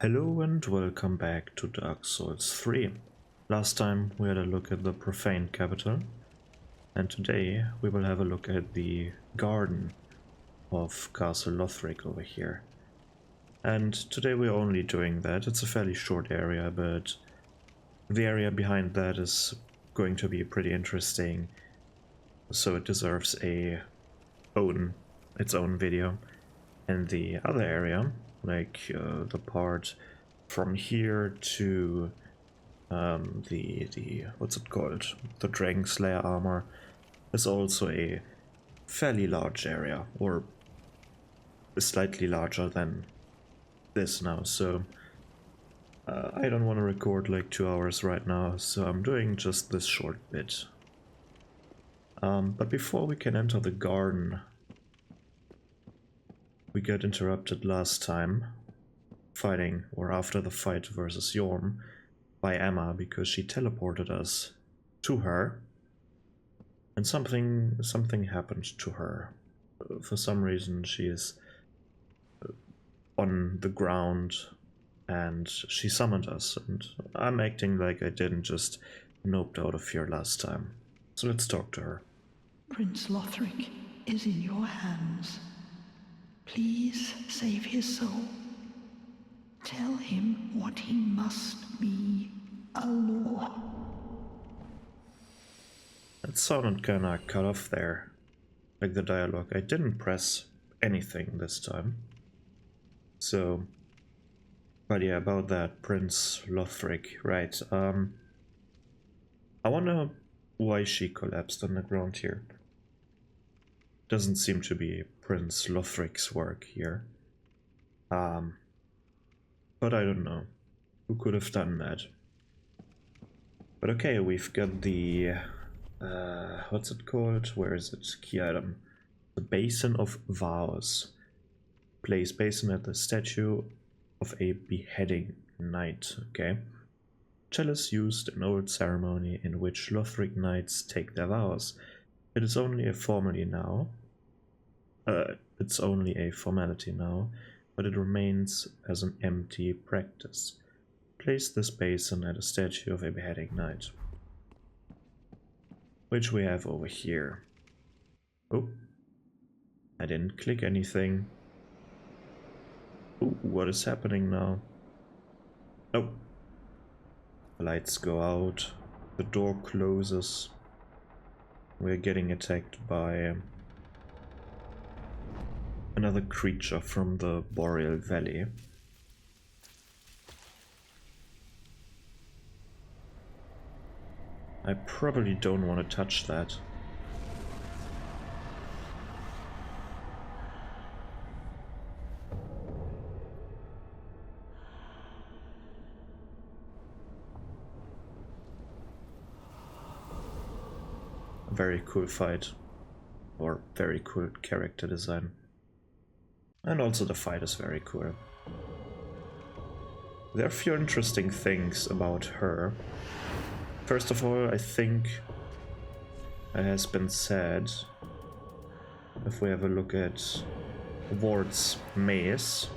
Hello and welcome back to Dark Souls 3. Last time we had a look at the Profane Capital, and today we will have a look at the garden of Castle Lothric over here. And today we're only doing that. It's a fairly short area, but the area behind that is going to be pretty interesting, so it deserves its own video. And the other area, like the part from here to the what's it called? The Dragon Slayer armor, is also a fairly large area, or slightly larger than this now. So I don't want to record like 2 hours right now, so I'm doing just this short bit. But before we can enter the garden, we got interrupted last time, fighting, or after the fight versus Yorm, by Emma because she teleported us to her, and something happened to her. For some reason she is on the ground and she summoned us, and I'm acting like I didn't just noped out of here last time. So let's talk to her. Prince Lothric is in your hands. Please save his soul. Tell him what he must be, a law. That sounded kinda cut off there, like the dialogue. I didn't press anything this time. So, but yeah, about that, Prince Lothric, right. I wonder why she collapsed on the ground here. Doesn't seem to be Prince Lothric's work here. But I don't know. Who could have done that? But okay, we've got the... what's it called? Where is it? Key item. The Basin of Vows. Place basin at the statue of a beheading knight. Okay. Chalice used in old ceremony in which Lothric knights take their vows. It is only a formality now. It's only a formality now, but it remains as an empty practice. Place this basin at a statue of a beheading knight, which we have over here. Oh, I didn't click anything. Ooh, what is happening now? Oh, the lights go out, the door closes. We're getting attacked by another creature from the Boreal Valley. I probably don't want to touch that. A very cool fight, or very cool character design. And also the fight is very cool. There are a few interesting things about her. First of all, I think it has been said, if we have a look at Ward's mace,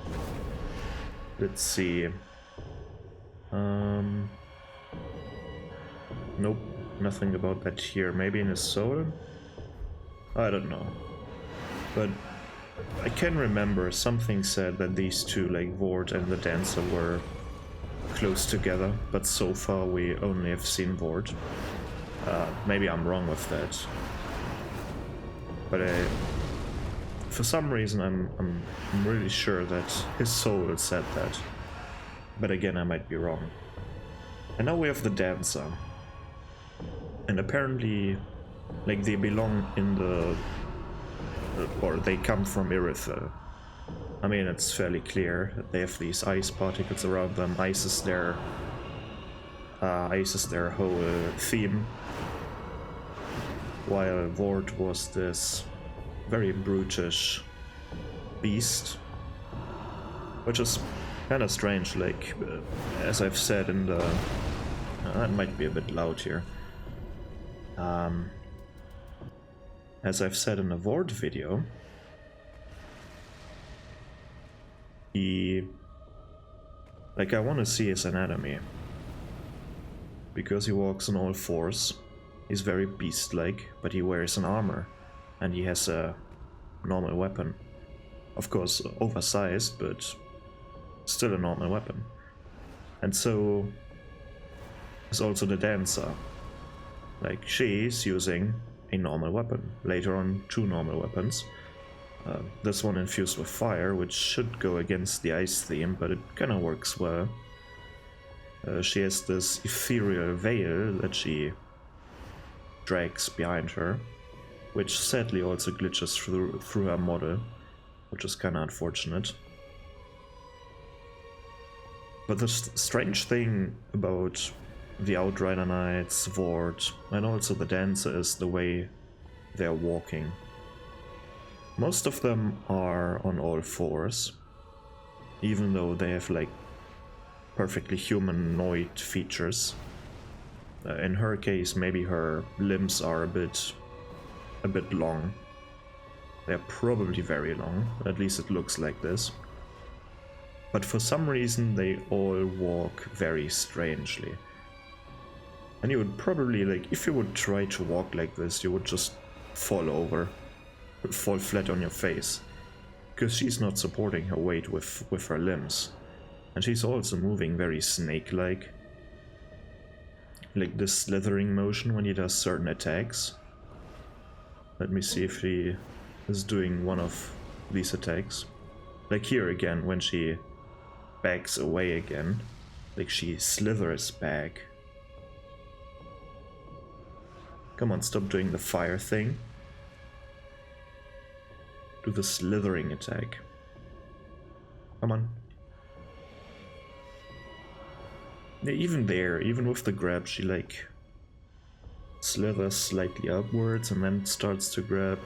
let's see. Nope, nothing about that here. Maybe in his soul? I don't know. But I can remember something said that these two, like Ward and the dancer, were close together, but so far we only have seen Ward. Maybe I'm wrong with that. But for some reason I'm really sure that his soul said that. But again, I might be wrong. And now we have the dancer. And apparently, like, they belong in the... or they come from Irithyll. I mean, it's fairly clear. They have these ice particles around them. Ice is their whole theme. While Ward was this very brutish beast, which is kind of strange. Like, as I've said in the, that might be a bit loud here. As I've said in the Ward video, he Like, I want to see his anatomy. Because he walks on all fours, he's very beast-like, but he wears an armor. And he has a normal weapon. Of course, oversized, but still a normal weapon. And so is also the dancer. Like, she's using a normal weapon. Later on, 2 normal weapons. This one infused with fire, which should go against the ice theme, but it kind of works well. She has this ethereal veil that she drags behind her, which sadly also glitches through her model, which is kind of unfortunate. But the strange thing about the Outrider Knights, Vord, and also the Dancer is the way they're walking. Most of them are on all fours, even though they have like perfectly humanoid features. In her case, maybe her limbs are a bit long. They're probably very long, at least it looks like this. But for some reason they all walk very strangely. And you would probably, like, if you would try to walk like this, you would just fall over. Would fall flat on your face. Because she's not supporting her weight with her limbs. And she's also moving very snake-like. Like this slithering motion when he does certain attacks. Let me see if he is doing one of these attacks. Like here again, when she backs away again. Like she slithers back. Come on, stop doing the fire thing. Do the slithering attack. Come on. Yeah, even there, even with the grab, she like slithers slightly upwards and then starts to grab.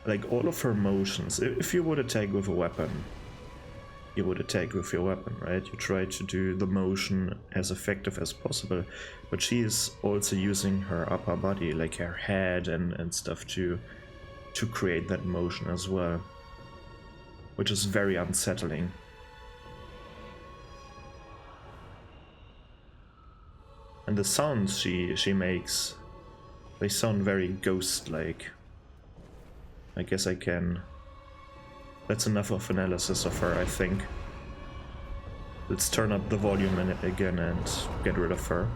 Like all of her motions, if you would attack with a weapon, you would attack with your weapon, right? You try to do the motion as effective as possible, but she is also using her upper body, like her head and stuff to create that motion as well, which is very unsettling. And the sounds she makes, they sound very ghost-like. I guess I can... That's enough of analysis of her, I think. Let's turn up the volume again and get rid of her.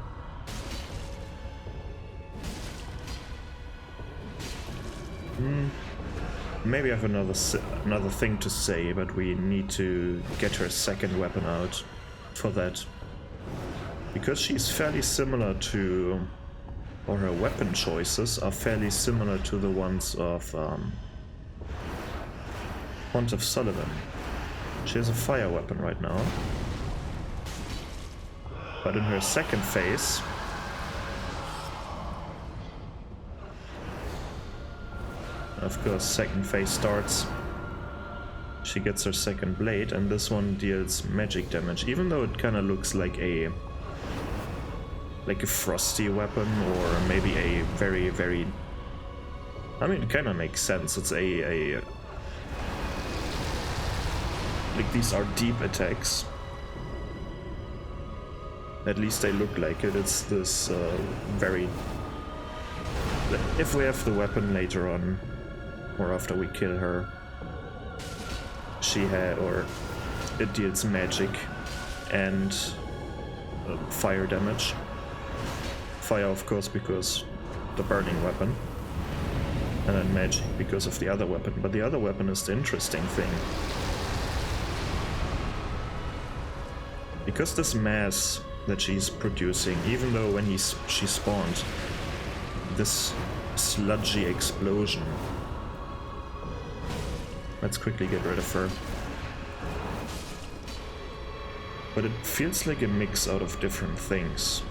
Maybe I have another thing to say, but we need to get her second weapon out for that. Because she's fairly similar to... or her weapon choices are fairly similar to the ones of Pontiff Sulyvahn. She has a fire weapon right now. But in her second phase... Of course, second phase starts. She gets her second blade, and this one deals magic damage, even though it kind of looks like a frosty weapon, or maybe a very, very... I mean, it kind of makes sense. It's a... Like, these are deep attacks. At least they look like it. It's this very... If we have the weapon later on, or after we kill her, it deals magic and fire damage. Fire, of course, because the burning weapon, and then magic because of the other weapon. But the other weapon is the interesting thing. Because this mass that she's producing, even though when she spawned, this sludgy explosion. Let's quickly get rid of her. But it feels like a mix out of different things.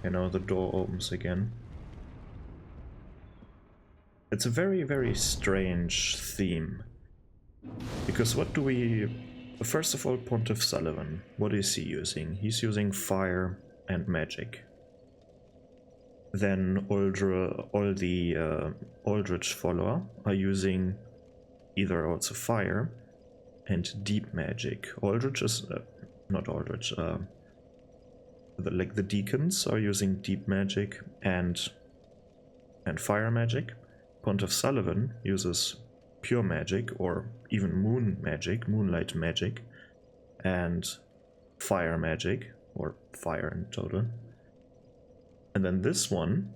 You know, the door opens again. It's a very, very strange theme. Because what do we... First of all, Pontiff Sulyvahn. What is he using? He's using fire and magic. then all the Aldrich follower are using either also fire and deep magic. Aldrich is not Aldrich. The deacons are using deep magic and fire magic. Pontiff Sullivan uses pure magic or even moonlight magic, and fire magic, or fire in total. And then this one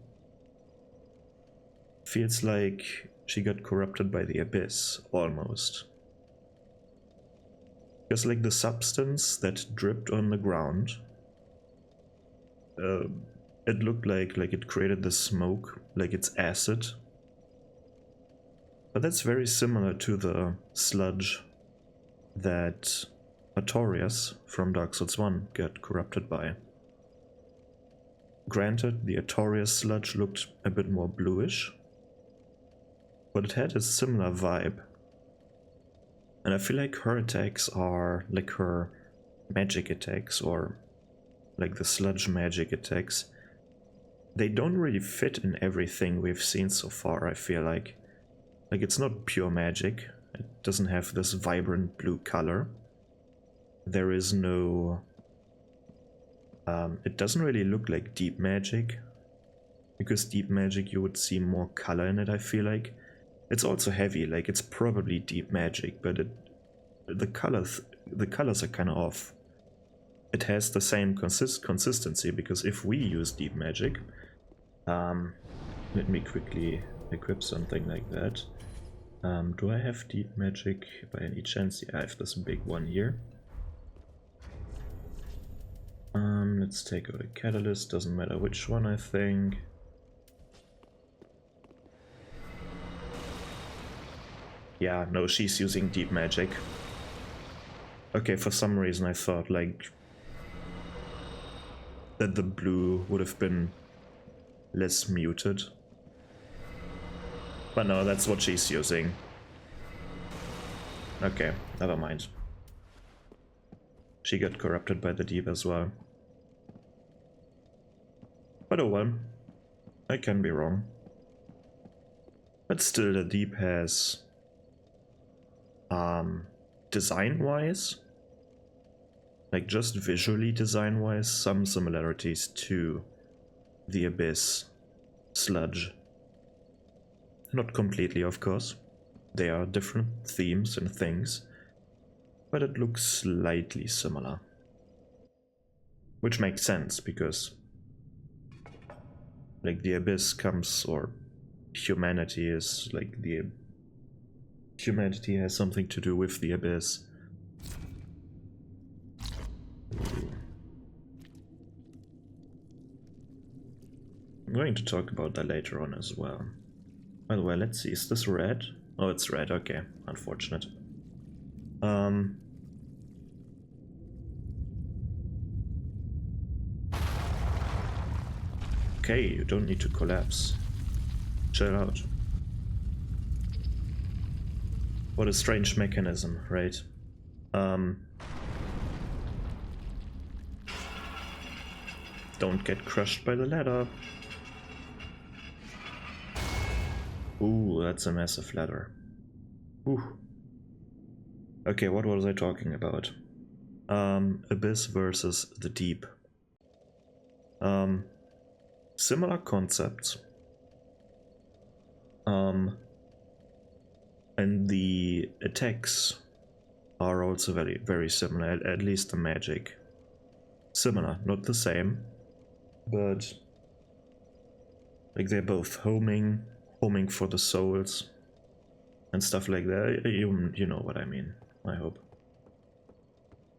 feels like she got corrupted by the abyss, almost. Because like the substance that dripped on the ground, it looked like it created the smoke, like it's acid. But that's very similar to the sludge that Artorias from Dark Souls 1 got corrupted by. Granted, the Artorias sludge looked a bit more bluish, but it had a similar vibe. And I feel like her attacks are like her magic attacks, or like the sludge magic attacks. They don't really fit in everything we've seen so far, I feel like. Like, it's not pure magic. It doesn't have this vibrant blue color. There is no... it doesn't really look like deep magic. Because deep magic, you would see more color in it, I feel like. It's also heavy, like it's probably deep magic, but the colors are kind of off. It has the same consistency, because if we use deep magic... let me quickly equip something like that. Do I have deep magic by any chance? Yeah, I have this big one here. Let's take out a catalyst, doesn't matter which one, I think. Yeah, no, she's using deep magic. Okay, for some reason I thought like that the blue would have been less muted. But no, that's what she's using. Okay, never mind. She got corrupted by the deep as well. But oh well, I can be wrong. But still, the deep has, design-wise, like just visually design-wise, some similarities to the Abyss sludge. Not completely, of course. They are different themes and things, but it looks slightly similar. Which makes sense, because like the Abyss comes, or humanity is like humanity has something to do with the Abyss. I'm going to talk about that later on as well. By the way, let's see, is this red? Oh, it's red, okay. Unfortunate. Okay, you don't need to collapse. Chill out. What a strange mechanism, right? Don't get crushed by the ladder. Ooh, that's a massive ladder. Ooh. Okay, what was I talking about? Abyss versus the Deep. Similar concepts. And the attacks are also very, very similar, at least the magic. Similar, not the same, but like they're both homing for the souls and stuff like that. You know what I mean, I hope.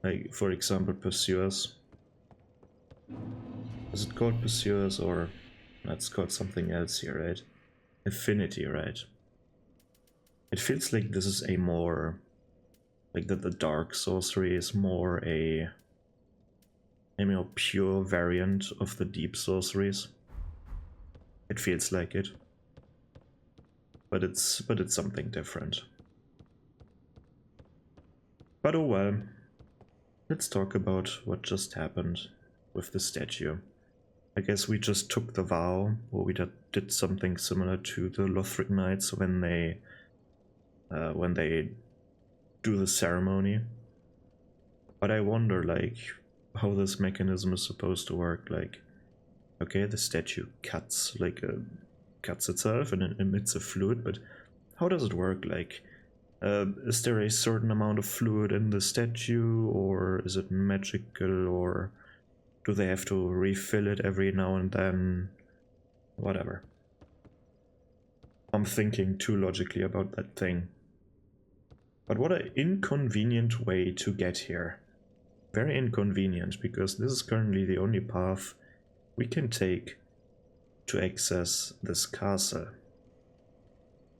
Like, for example, Pursuers. Is it called Pursuers, or that's called something else here, right? Affinity, right? It feels like this is a more, like that the dark sorcery is more a more pure variant of the deep sorceries. It feels like it. But it's something different. But oh well. Let's talk about what just happened with the statue. I guess we just took the vow, or we did something similar to the Lothric Knights when they do the ceremony. But I wonder, like, how this mechanism is supposed to work. Like, okay, the statue cuts itself and it emits a fluid, but how does it work? Like, is there a certain amount of fluid in the statue, or is it magical, or do they have to refill it every now and then? Whatever. I'm thinking too logically about that thing. But what an inconvenient way to get here. Very inconvenient, because this is currently the only path we can take to access this castle.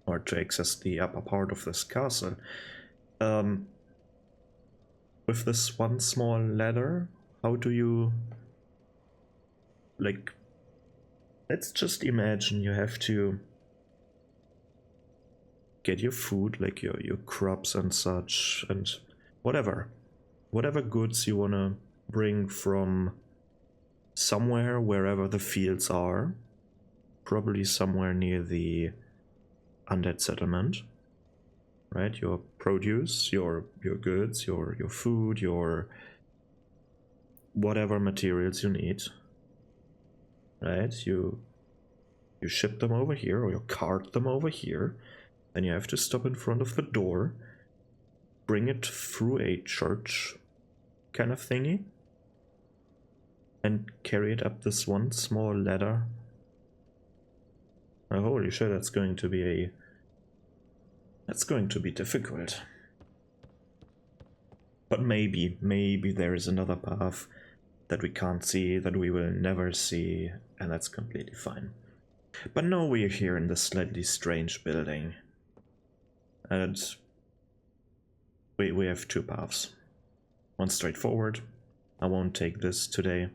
Or to access the upper part of this castle. With this one small ladder, how do you... Like, let's just imagine you have to get your food, like your crops and such, and whatever goods you want to bring from somewhere, wherever the fields are, probably somewhere near the undead settlement, right? Your produce, your goods, your food, your whatever materials you need, right? You ship them over here, or you cart them over here. Then you have to stop in front of the door, bring it through a church kind of thingy, and carry it up this one small ladder. Oh, holy shit, that's going to be difficult. But maybe there is another path that we can't see, that we will never see, and that's completely fine. But now we're here in this slightly strange building. And we have two paths. One straight forward, I won't take this today,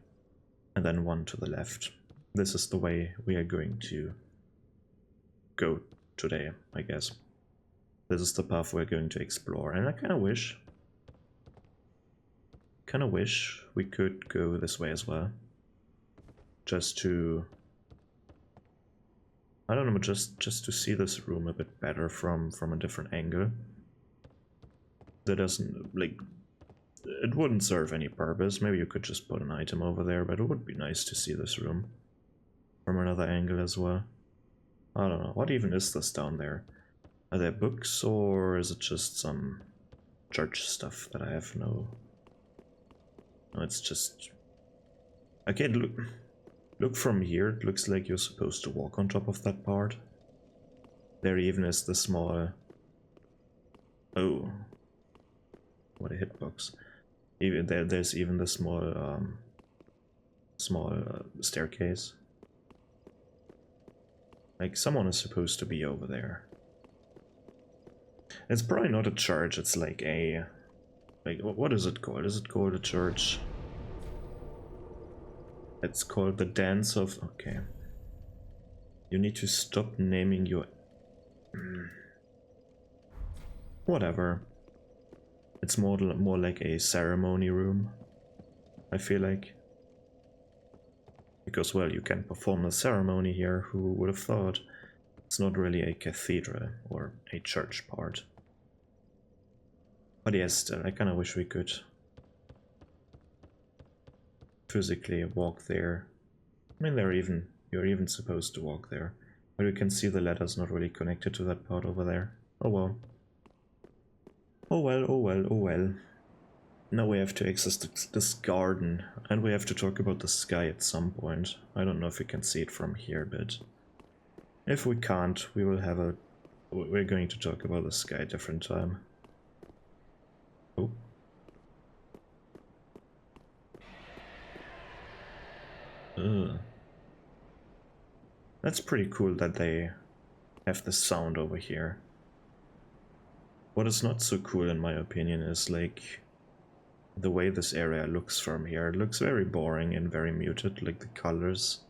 and then one to the left. This is the way we are going to go today, I guess. This is the path we're going to explore, and I kind of wish we could go this way as well. Just to... I don't know, just to see this room a bit better from a different angle. That doesn't, like, it wouldn't serve any purpose. Maybe you could just put an item over there, but it would be nice to see this room from another angle as well. I don't know, what even is this down there? Are there books, or is it just some church stuff that I have no... No, it's just... Okay, look from here, it looks like you're supposed to walk on top of that part. There even is the small... Oh. What a hitbox. Even there's even the small staircase. Like, someone is supposed to be over there. It's probably not a church, it's like a... Like, what is it called? Is it called a church? It's called the Dance of... Okay. You need to stop naming your... Whatever. It's more like a ceremony room, I feel like. Because, well, you can perform a ceremony here, who would have thought? It's not really a cathedral or a church part. But yes, still, I kinda wish we could physically walk there. I mean, you're even supposed to walk there. But you can see the ladder's not really connected to that part over there. Oh well. Oh well, oh well, oh well. Now we have to access this garden, and we have to talk about the sky at some point. I don't know if you can see it from here, but if we can't, we're going to talk about the sky a different time. Oh. Ugh. That's pretty cool that they have the sound over here. What is not so cool in my opinion is like the way this area looks from here. It looks very boring and very muted, like the colors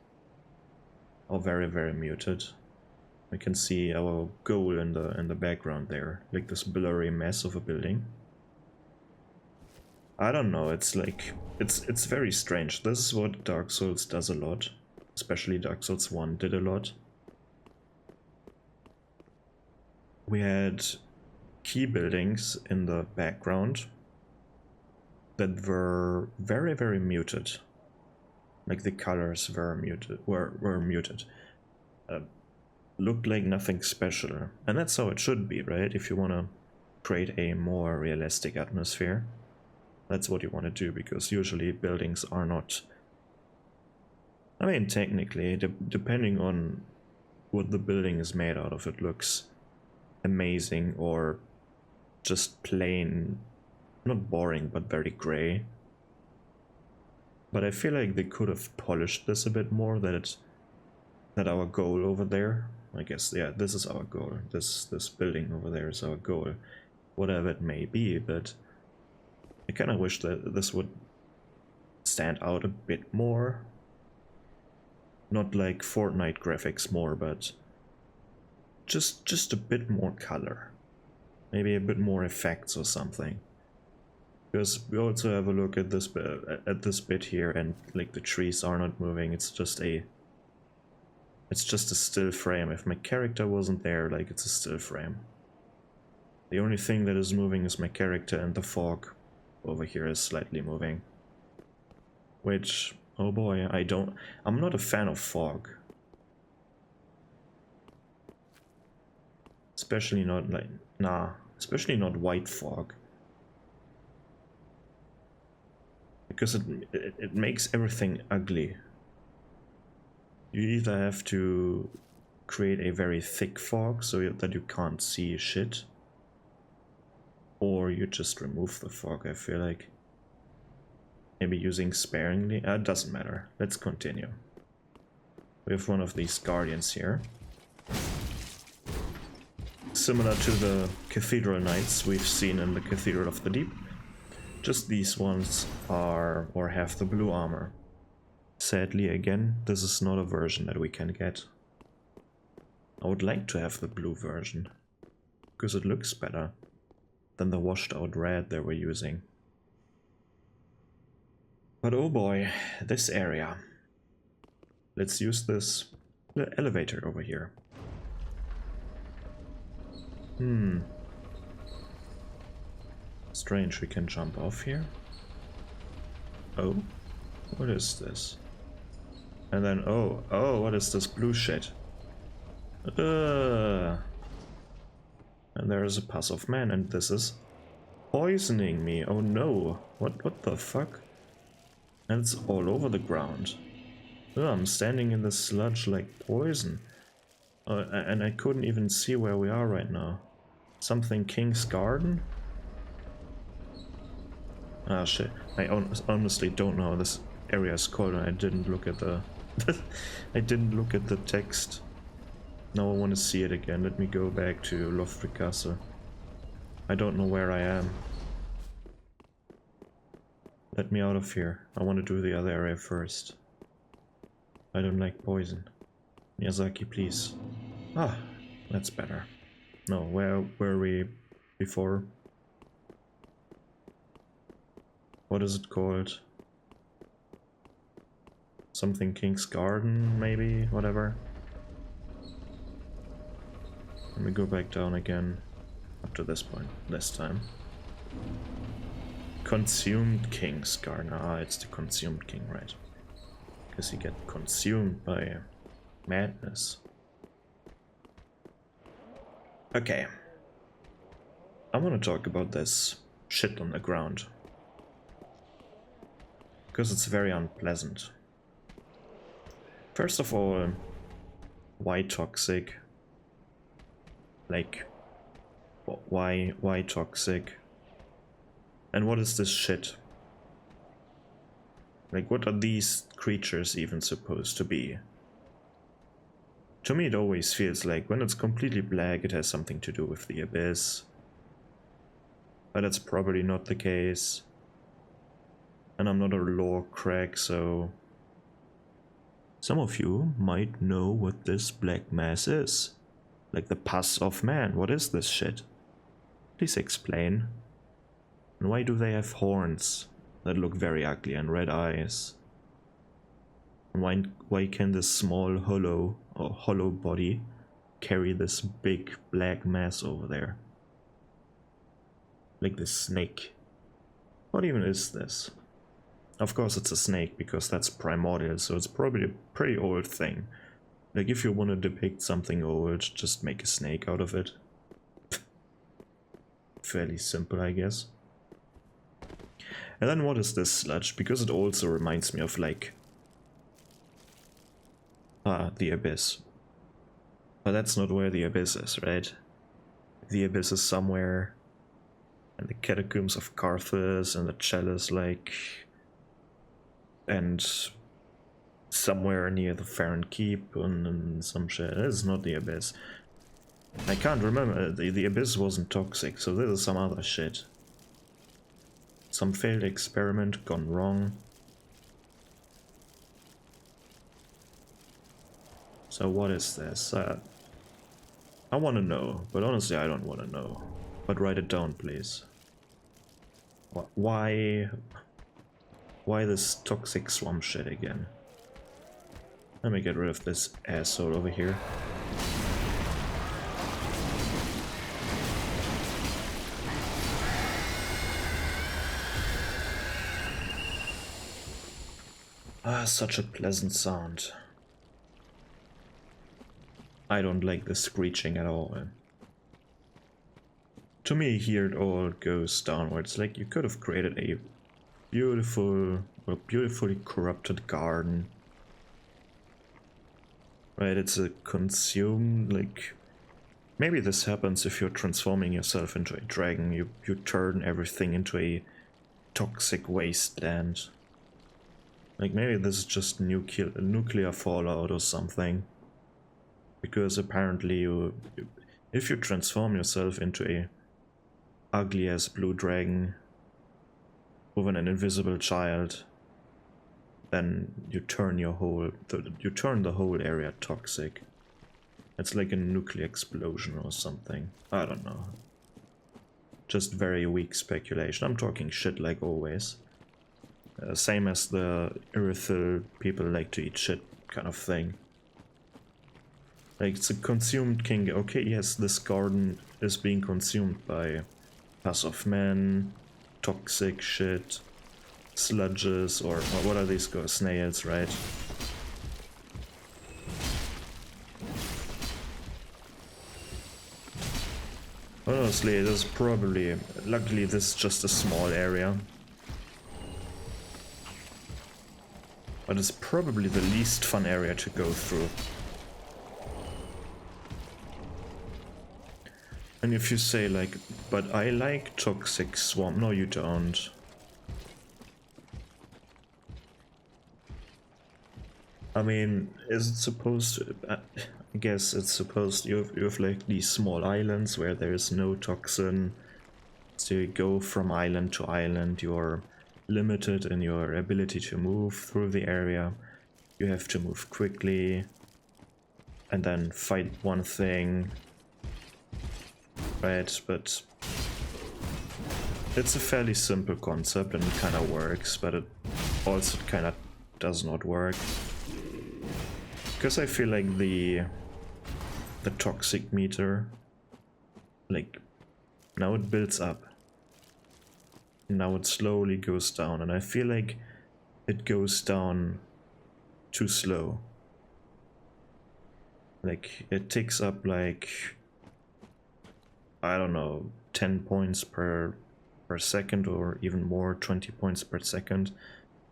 are very, very muted. We can see our goal in the background there, like this blurry mess of a building. I don't know, it's like, it's very strange. This is what Dark Souls does a lot. Especially Dark Souls 1 did a lot. We had key buildings in the background that were very, very muted. Like the colors were muted, were muted. Looked like nothing special. And that's how it should be, right? If you want to create a more realistic atmosphere, that's what you want to do, because usually buildings are not... I mean, technically, depending on what the building is made out of, it looks amazing or just plain, not boring, but very gray. But I feel like they could have polished this a bit more, that our goal over there, I guess, yeah, this is our goal. This building over there is our goal, whatever it may be, but I kind of wish that this would stand out a bit more. Not like Fortnite graphics more, but just a bit more color. Maybe a bit more effects or something. Because we also have a look at this bit here, and like the trees are not moving. It's just a still frame. If my character wasn't there, like, it's a still frame. The only thing that is moving is my character, and the fog over here is slightly moving. Which, oh boy, I'm not a fan of fog. Especially not like, especially not white fog. Because it makes everything ugly. You either have to create a very thick fog so that you can't see shit, or you just remove the fog, I feel like. Maybe using sparingly, it doesn't matter. Let's continue. We have one of these guardians here. Similar to the Cathedral Knights we've seen in the Cathedral of the Deep. Just these ones are, or have the blue armor. Sadly, again, this is not a version that we can get. I would like to have the blue version, because it looks better than the washed out red they were using. But oh boy, this area. Let's use this elevator over here. Strange, we can jump off here. Oh, what is this? And then, oh, what is this blue shit? And there is a pus of man, and this is poisoning me. Oh no, what the fuck? And it's all over the ground. I'm standing in the sludge like poison. And I couldn't even see where we are right now. Something King's Garden? Ah shit, I honestly don't know how this area is called, and I didn't look at the... I didn't look at the text. Now I want to see it again. Let me go back to Lothric Castle. I don't know where I am. Let me out of here. I want to do the other area first. I don't like poison. Miyazaki, please. Ah, that's better. No, where were we before? What is it called? Something King's Garden, maybe? Whatever. Let me go back down again. Up to this point, this time. Consumed King's Garden. Ah, it's the Consumed King, right? Because you get consumed by madness. Okay. I want to talk about this shit on the ground. Because it's very unpleasant. First of all, why toxic? Like, why toxic? And what is this shit? Like, what are these creatures even supposed to be? To me, it always feels like when it's completely black, it has something to do with the abyss. But that's probably not the case. And I'm not a lore crack, so... Some of you might know what this black mass is. Like the pus of man. What is this shit? Please explain. And why do they have horns that look very ugly and red eyes? And why can this small hollow body carry this big black mass over there? Like this snake. What even is this? Of course it's a snake, because that's primordial, so it's probably a pretty old thing. Like, if you want to depict something old, just make a snake out of it. Fairly simple, I guess. And then what is this sludge? Because it also reminds me of, like... the Abyss. But that's not where the Abyss is, right? The Abyss is somewhere in the catacombs of Carthus and the Chalice, like... And... somewhere near the Farron Keep and some shit. It's not the Abyss. I can't remember. The Abyss wasn't toxic, so this is some other shit. Some failed experiment gone wrong. So what is this? I want to know, but honestly I don't want to know. But write it down, please. Why this toxic swamp shit again? Let me get rid of this asshole over here. Ah, such a pleasant sound. I don't like the screeching at all. To me, here it all goes downwards. Like, you could have created a beautifully corrupted garden. Right, it's a consumed, like... Maybe this happens if you're transforming yourself into a dragon. You turn everything into a toxic wasteland. Like, maybe this is just nuclear fallout or something. Because apparently if you transform yourself into a ugly-ass blue dragon with an invisible child, then you turn the whole area toxic. It's like a nuclear explosion or something. I don't know. Just very weak speculation. I'm talking shit like always. Same as the Irithyll people like to eat shit kind of thing. Like, it's a consumed king. Okay, yes, this garden is being consumed by pus of men, toxic shit, sludges, or what are these called? Snails, right? Honestly, it is probably... Luckily, this is just a small area. But it's probably the least fun area to go through. And if you say like, but I like toxic swamp, no you don't. I mean, is it supposed to, I guess it's supposed, you have like these small islands where there's no toxin. So you go from island to island, you're limited in your ability to move through the area. You have to move quickly and then fight one thing. Right, but it's a fairly simple concept and it kind of works, but it also kind of does not work. Because I feel like the toxic meter, like, now it builds up. Now it slowly goes down, and I feel like it goes down too slow. Like, it ticks up like, I don't know, 10 points per second or even more, 20 points per second.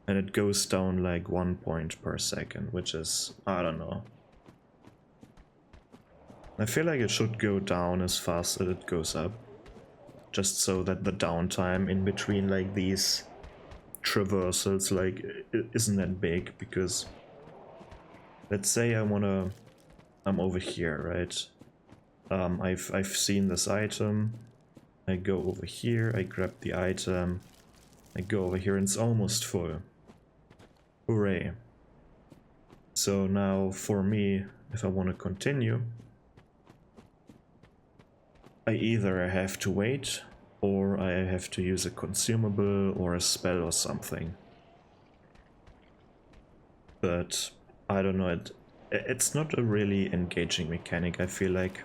And it goes down like 1 point per second, which is, I don't know. I feel like it should go down as fast as it goes up. Just so that the downtime in between like these traversals like isn't that big, because let's say I'm over here, right? I've seen this item, I go over here, I grab the item, I go over here and it's almost full. Hooray. So now for me, if I want to continue, I either have to wait or I have to use a consumable or a spell or something. But I don't know, it's not a really engaging mechanic, I feel like.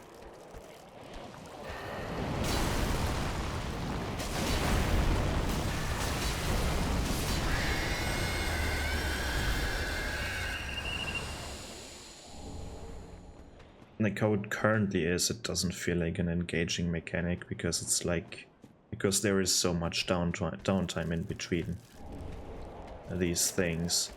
Like how it currently is, it doesn't feel like an engaging mechanic because it's like, because there is so much downtime in between these things.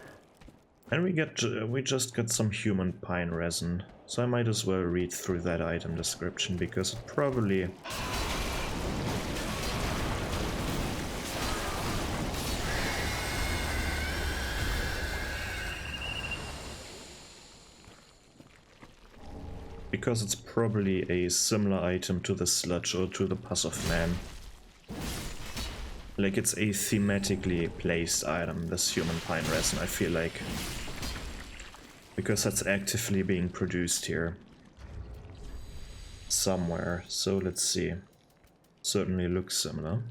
And we just got some human pine resin, so I might as well read through that item description because it probably it's probably a similar item to the sludge or to the pus of man. Like it's a thematically placed item, this human pine resin, I feel like. Because that's actively being produced here. Somewhere, so let's see. Certainly looks similar.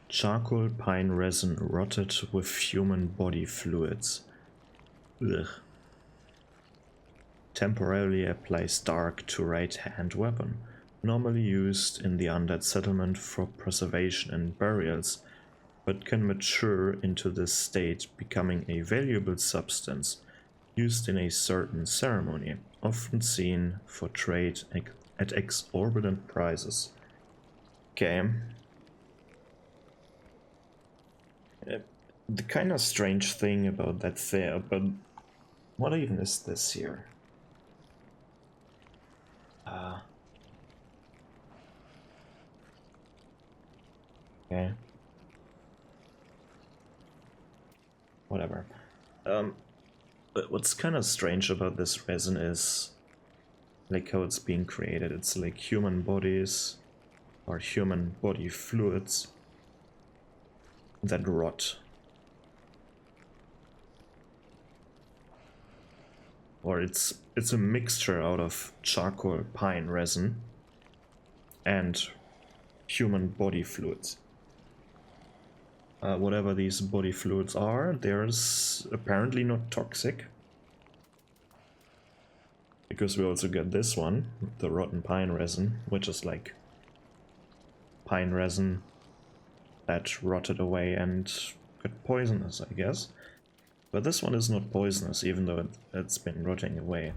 Charcoal pine resin rotted with human body fluids. Ugh. Temporarily applies dark to right hand weapon. Normally used in the undead settlement for preservation and burials, but can mature into this state, becoming a valuable substance used in a certain ceremony, often seen for trade at exorbitant prices. Okay. The kind of strange thing about that thing, but what even is this here? Okay. Whatever. But what's kind of strange about this resin is like how it's being created. It's like human bodies or human body fluids that rot. Or it's a mixture out of charcoal pine resin and human body fluids. Whatever these body fluids are, there's apparently not toxic. Because we also get this one, the rotten pine resin, which is like pine resin that rotted away and got poisonous, I guess. But this one is not poisonous, even though it's been rotting away.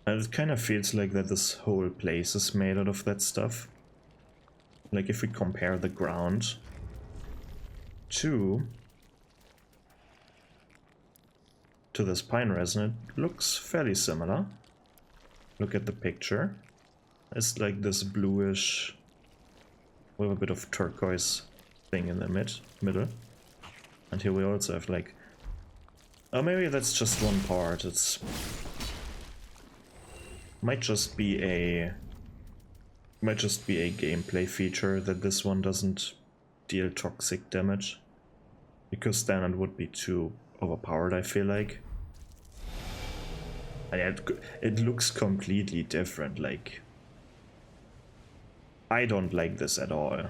And it kind of feels like that this whole place is made out of that stuff. Like if we compare the ground to this pine resin, it looks fairly similar. Look at the picture. It's like this bluish with a bit of turquoise thing in the middle. And here we also have like, oh, maybe that's just one part. It's might just be a gameplay feature that this one doesn't deal toxic damage, because then it would be too overpowered, I feel like. And it looks completely different. Like, I don't like this at all.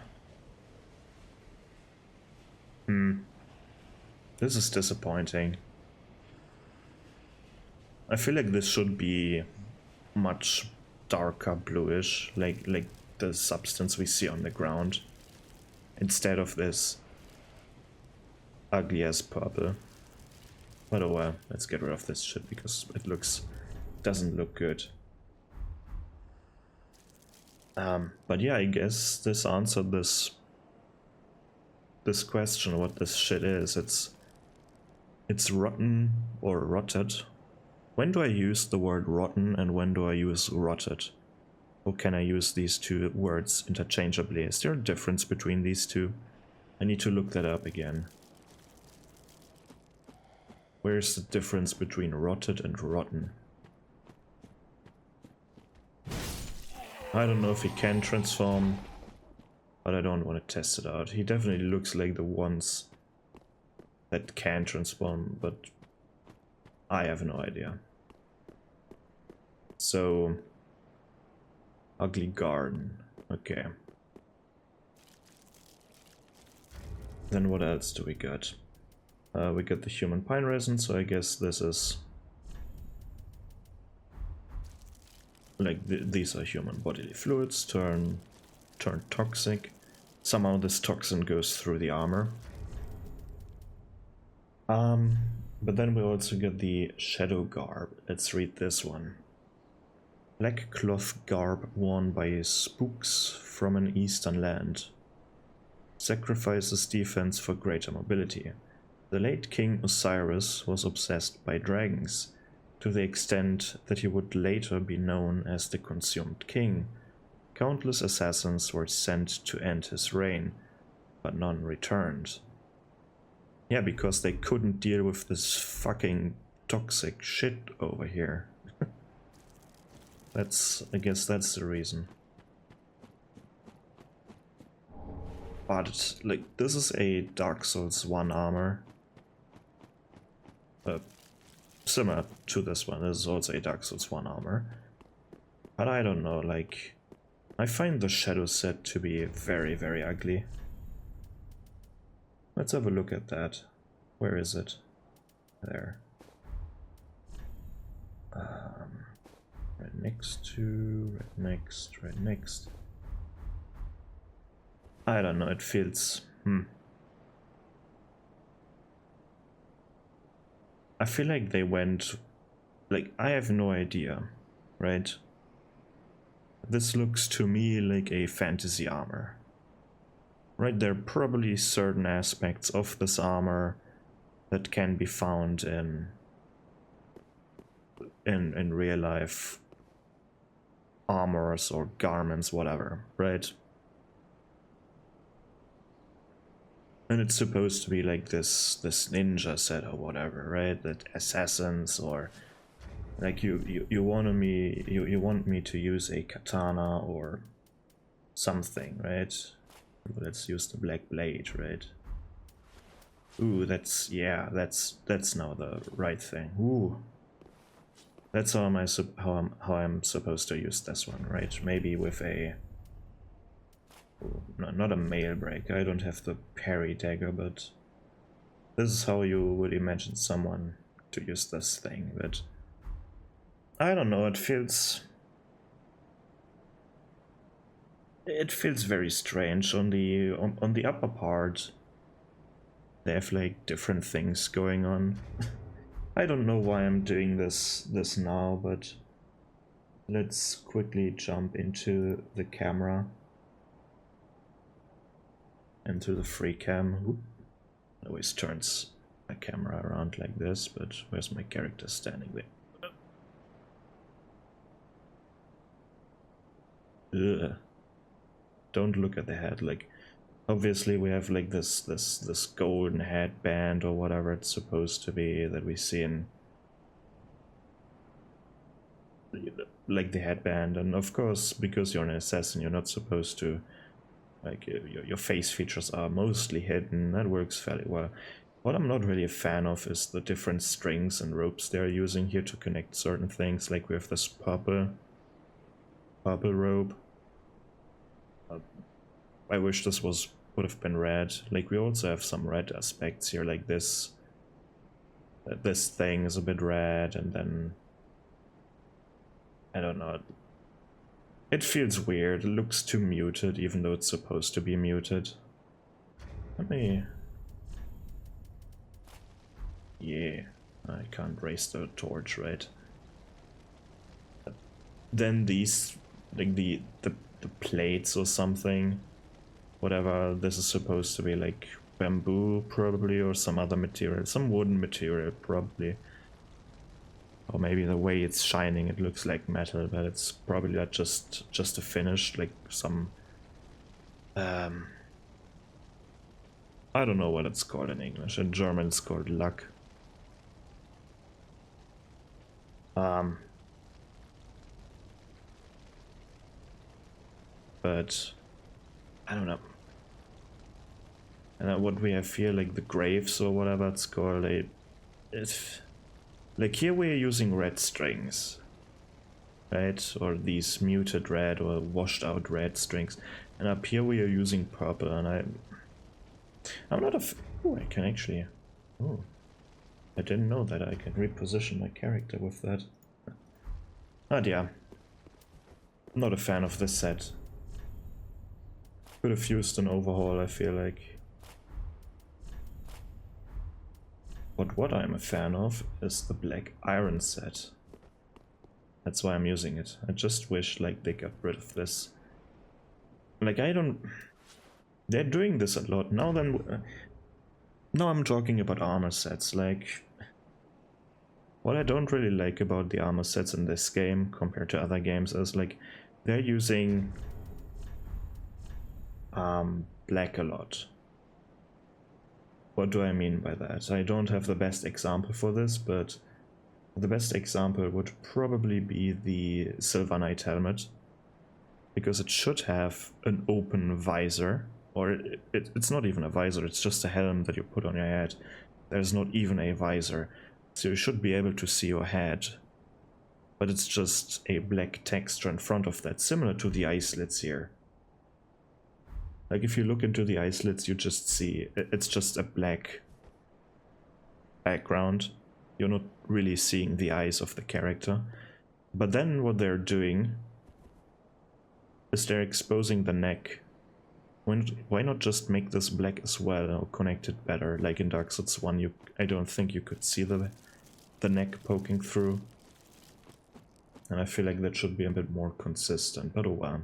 This is disappointing. I feel like this should be much darker bluish, like the substance we see on the ground, instead of this ugly as purple. But oh well, let's get rid of this shit because it doesn't look good. But yeah, I guess this answered this question, what this shit is. It's rotten or rotted. When do I use the word rotten and when do I use rotted? Or can I use these two words interchangeably? Is there a difference between these two? I need to look that up again. Where's the difference between rotted and rotten? I don't know if he can transform, but I don't want to test it out. He definitely looks like the ones that can transform, but I have no idea. So Ugly garden. Okay. Then what else do we got? We got the human pine resin, so I guess this is... like, these are human bodily fluids, turn toxic. Somehow this toxin goes through the armor. But then we also get the shadow garb. Let's read this one. Black cloth garb worn by spooks from an eastern land. Sacrifices defense for greater mobility. The late King Osiris was obsessed by dragons, to the extent that he would later be known as the Consumed King. Countless assassins were sent to end his reign, but none returned. Yeah, because they couldn't deal with this fucking toxic shit over here. I guess that's the reason. But, like, this is a Dark Souls 1 armor. Similar to this one, this is also a Dark Souls 1 armor. But I don't know, like, I find the shadow set to be very, very ugly. Let's have a look at that. Where is it? There. Right next to, right next. I don't know, it feels... I feel like they went... like, I have no idea, right? This looks to me like a fantasy armor. Right, there are probably certain aspects of this armor that can be found in real life armors or garments, whatever, right? And it's supposed to be like this ninja set or whatever, right? That assassins or like you want me to use a katana or something, right? Let's use the black blade, right? Ooh, that's now the right thing. Ooh, that's how I'm supposed to use this one, right? Maybe with a no, not a mail break. I don't have the parry dagger, but this is how you would imagine someone to use this thing. But I don't know. It feels very strange on the upper part. They have like different things going on. I don't know why I'm doing this now, but let's quickly jump into the camera. Into the free cam. Oop. Always turns my camera around like this, but where's my character standing there? Ugh. Don't look at the head. Like, obviously we have like this golden headband or whatever it's supposed to be that we see in like the headband, and of course because you're an assassin you're not supposed to, like, your face features are mostly hidden. That works fairly well. What I'm not really a fan of is the different strings and ropes they're using here to connect certain things. Like we have this purple rope. I wish this would have been red. Like we also have some red aspects here, like this thing is a bit red, and then I don't know. It feels weird. It looks too muted, even though it's supposed to be muted. Let me... yeah, I can't raise the torch, right? Then these, like the plates or something, whatever this is supposed to be, like bamboo probably, or some other material, some wooden material probably. Or maybe the way it's shining it looks like metal, but it's probably not just a finish, like some... I don't know what it's called in English. In German it's called luck. But I don't know. And what we have here, like the graves or whatever it's called, it's like here we're using red strings. right? Or these muted red or washed out red strings. And up here we are using purple, and I'm not a oh, I can actually, oh, I didn't know that I can reposition my character with that. But yeah, I'm not a fan of this set. Could have used an overhaul, I feel like. But what I'm a fan of is the Black Iron set. That's why I'm using it. I just wish like they got rid of this. Like I don't... They're doing this a lot. Now I'm talking about armor sets. Like, what I don't really like about the armor sets in this game compared to other games is like they're using black a lot. What do I mean by that? I don't have the best example for this, but the best example would probably be the Silver Knight helmet, because it should have an open visor, or it's not even a visor, it's just a helm that you put on your head. There's not even a visor, so you should be able to see your head, but it's just a black texture in front of that, similar to the eye slits here. Like if you look into the eye slits, you just see it's just a black background. You're not really seeing the eyes of the character. But then what they're doing is they're exposing the neck. Why not just make this black as well, or connect it better? Like in Dark Souls 1, I don't think you could see the neck poking through. And I feel like that should be a bit more consistent, but oh well.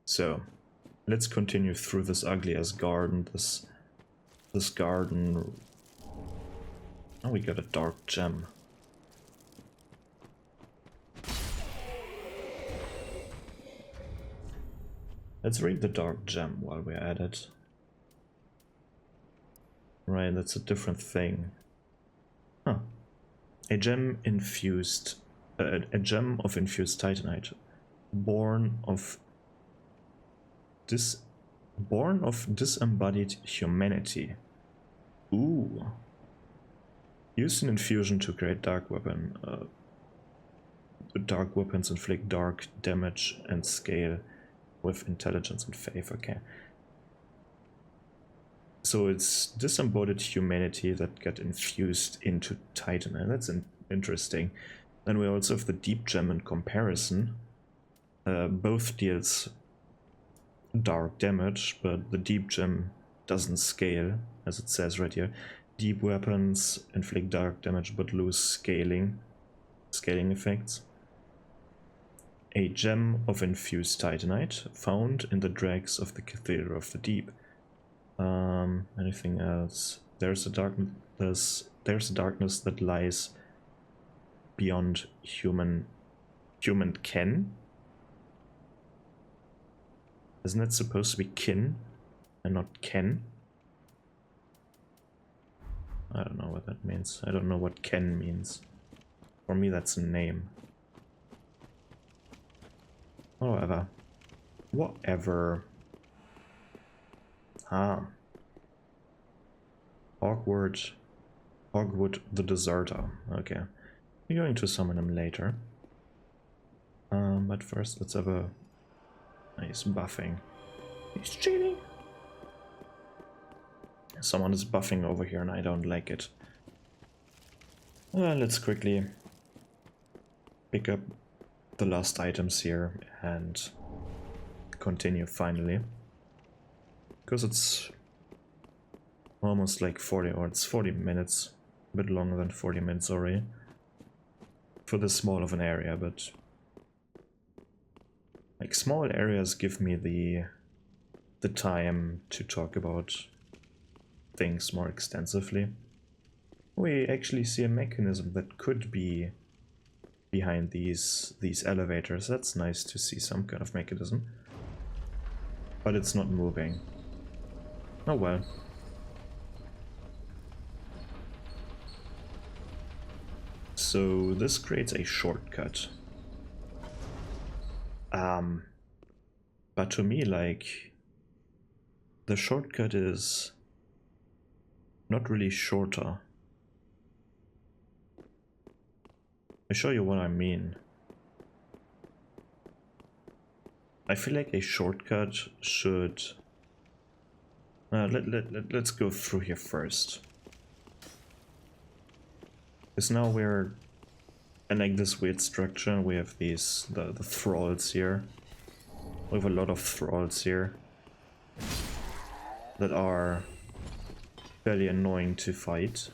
So, let's continue through this ugly ass garden, this garden. Oh, we got a dark gem. Let's read the dark gem while we're at it. Right, that's a different thing. Huh. A gem of infused titanite, born of disembodied humanity. Ooh. Use an infusion to create dark weapon. Dark weapons inflict dark damage and scale with intelligence and faith. Okay. So it's disembodied humanity that got infused into Titan, and that's interesting. Then we also have the deep gem in comparison. Both deals dark damage, but the deep gem doesn't scale, as it says right here. Deep weapons inflict dark damage but lose scaling effects. A gem of infused titanite found in the dregs of the Cathedral of the Deep. Anything else? There's a darkness that lies beyond human ken. Isn't it supposed to be kin and not ken? I don't know what that means. I don't know what ken means. For me, that's a name. Whatever. Ah. Hogwood the Deserter. Okay. We're going to summon him later. But first, let's have a nice buffing. He's cheating. Someone is buffing over here and I don't like it. Let's quickly pick up the last items here and continue finally. Because it's almost like 40, or it's 40 minutes. A bit longer than 40 minutes already. For this small of an area, but... like, small areas give me the time to talk about things more extensively. We actually see a mechanism that could be behind these elevators. That's nice to see some kind of mechanism. But it's not moving. Oh well. So this creates a shortcut. But to me, like, the shortcut is not really shorter. me show you what I mean. I feel like a shortcut should... let's go through here first. Because now we're in like this weird structure. We have these, the thralls here. We have a lot of thralls here that are fairly annoying to fight.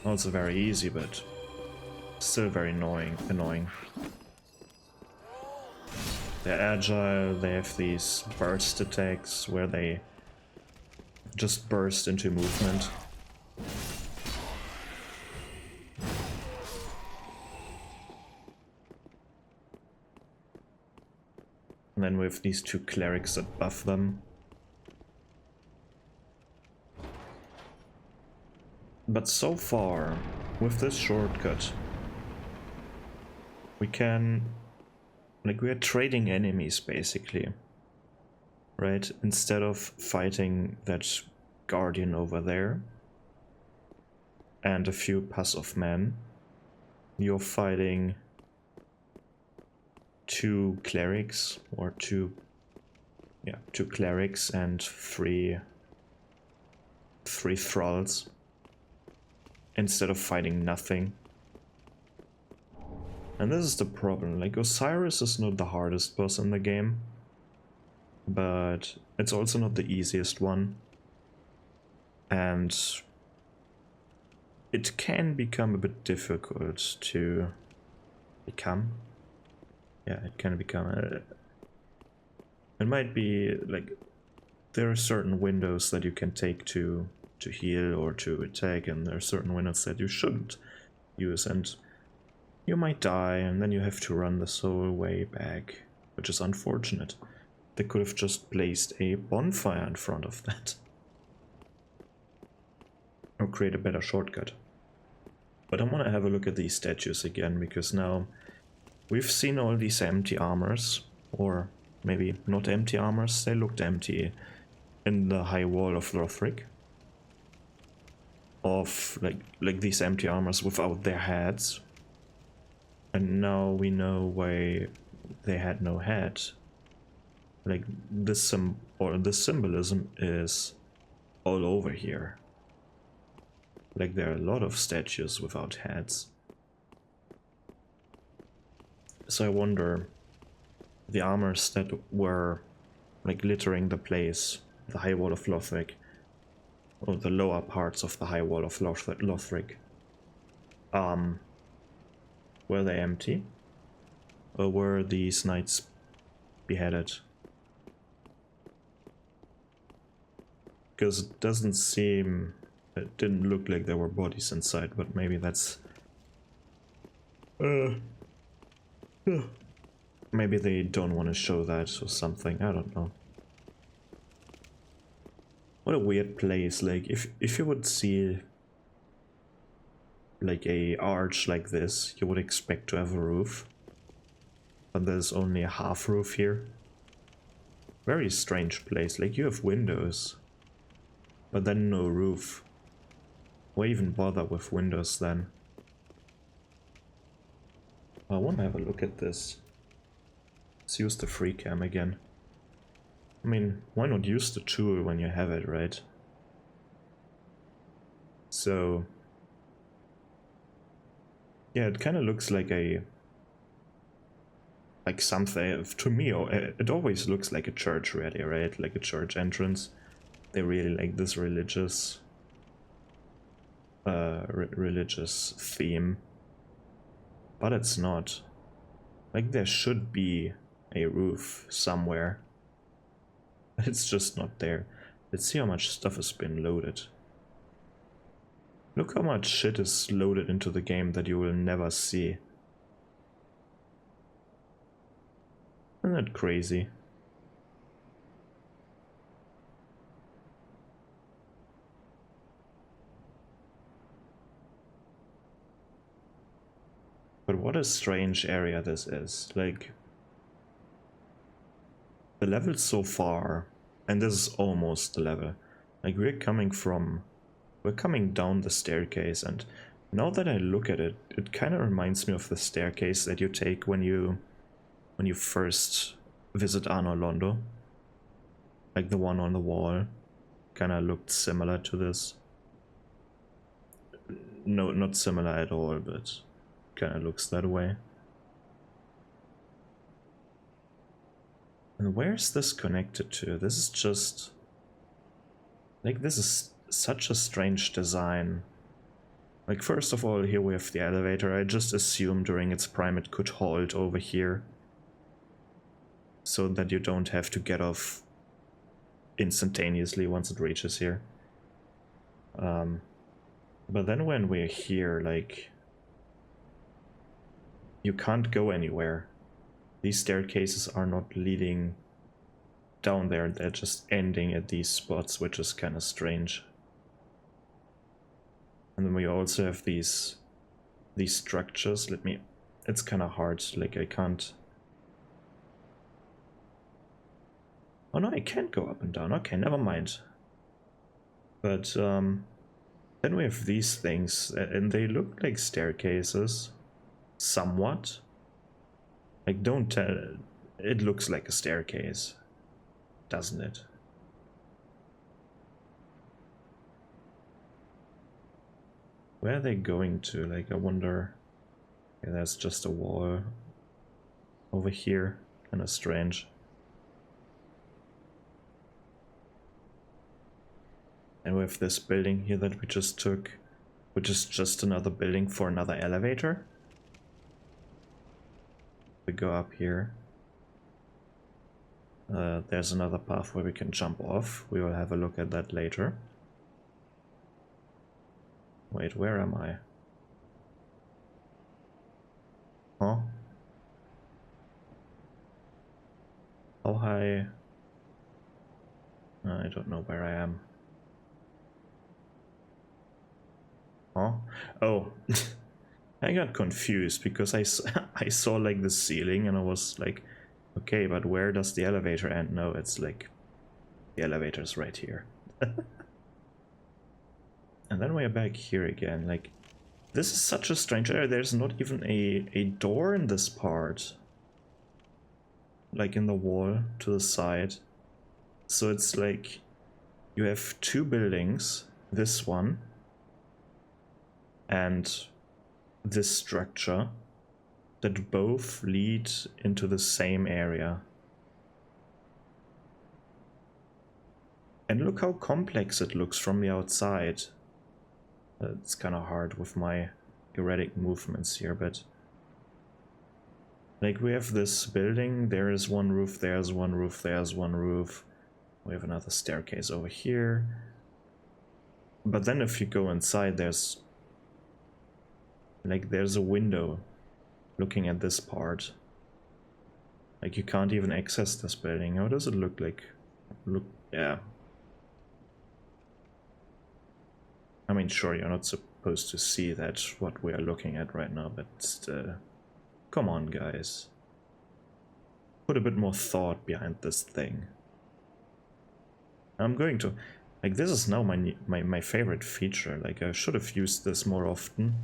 Also very easy, but still very annoying. They're agile, they have these burst attacks where they just burst into movement. And then we have these two clerics that buff them. But so far, with this shortcut, we can... like, we are trading enemies, basically. Right? Instead of fighting that guardian over there and a few passive men, you're fighting two clerics, or two clerics and three thralls, instead of fighting nothing. And this is the problem, like Osiris is not the hardest boss in the game, but it's also not the easiest one. And it can become a bit difficult to become. Yeah, it can become it might be like there are certain windows that you can take to heal or to attack, and there are certain windows that you shouldn't use, and you might die and then you have to run the soul way back, which is unfortunate. They could have just placed a bonfire in front of that. Or create a better shortcut. But I want to have a look at these statues again, because now we've seen all these empty armors, or maybe not empty armors, they looked empty in the high wall of Lothric. Of like these empty armors without their heads. And now we know why they had no head. Like this symbolism is all over here. Like there are a lot of statues without heads. So I wonder, the armors that were like littering the place, the high wall of Lothric, or the lower parts of the high wall of Lothric, were they empty? Or were these knights beheaded? Because it doesn't seem... it didn't look like there were bodies inside, but maybe that's... maybe they don't want to show that or something, I don't know. What a weird place, like if you would see like a arch like this, you would expect to have a roof. But there's only a half roof here. Very strange place, like you have windows, but then no roof. Why even bother with windows then? I want to have a look at this. Let's use the free cam again. I mean, why not use the tool when you have it, right? So... yeah, it kind of looks like a... like something, to me, it always looks like a church really, right? Like a church entrance. They really like this religious... religious theme. But it's not. Like there should be a roof somewhere. It's just not there. Let's see how much stuff has been loaded. Look how much shit is loaded into the game that you will never see. Isn't that crazy? But what a strange area this is. Like, the level so far, and this is almost the level. Like we're coming down the staircase, and Now that I look at it, it kind of reminds me of the staircase that you take when you first visit Anor Londo. Like the one on the wall. Kind of looked similar to this. No, not similar at all, but kind of looks that way. And where's this connected to? This is just... like, this is such a strange design. Like, first of all, here we have the elevator. I just assumed during its prime it could halt over here. So that you don't have to get off instantaneously once it reaches here. But then when we're here, like... you can't go anywhere. These staircases are not leading down there, they're just ending at these spots, which is kind of strange. And then we also have these structures. It's kind of hard, like I can't... oh no, I can't go up and down, okay, never mind. But then we have these things, and they look like staircases, somewhat. Like, don't tell... it looks like a staircase, doesn't it? Where are they going to? Like, I wonder... okay, there's just a wall over here, kind of strange. And we have this building here that we just took, which is just another building for another elevator. We go up here. There's another path where we can jump off. We will have a look at that later. Wait, where am I? Huh? How high? I don't know where I am. Huh? Oh, I got confused because I saw like the ceiling and I was like, okay, but where does the elevator end? No, it's like the elevator's right here. And then we're back here again. Like, this is such a strange area. There's not even a door in this part. Like in the wall to the side. So it's like you have two buildings, this one and this structure, that both lead into the same area. And look how complex it looks from the outside. It's kind of hard with my erratic movements here, but... like, we have this building, there is one roof, there's one roof, there's one roof. We have another staircase over here. But then if you go inside, there's... like, there's a window looking at this part. Like, you can't even access this building. How does it look like? Look, yeah. I mean, sure, you're not supposed to see that, what we are looking at right now, but come on, guys. Put a bit more thought behind this thing. I'm going to... like, this is now my favorite feature. Like, I should have used this more often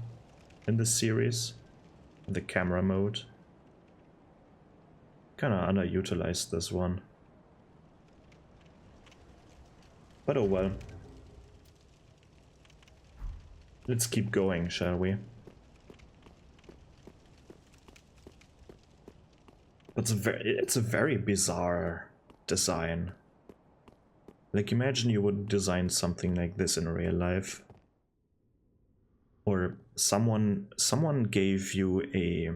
in this series. The camera mode. Kinda underutilized this one. But oh well. Let's keep going, shall we? It's a very bizarre design. Like, imagine you would design something like this in real life. Or someone gave you a...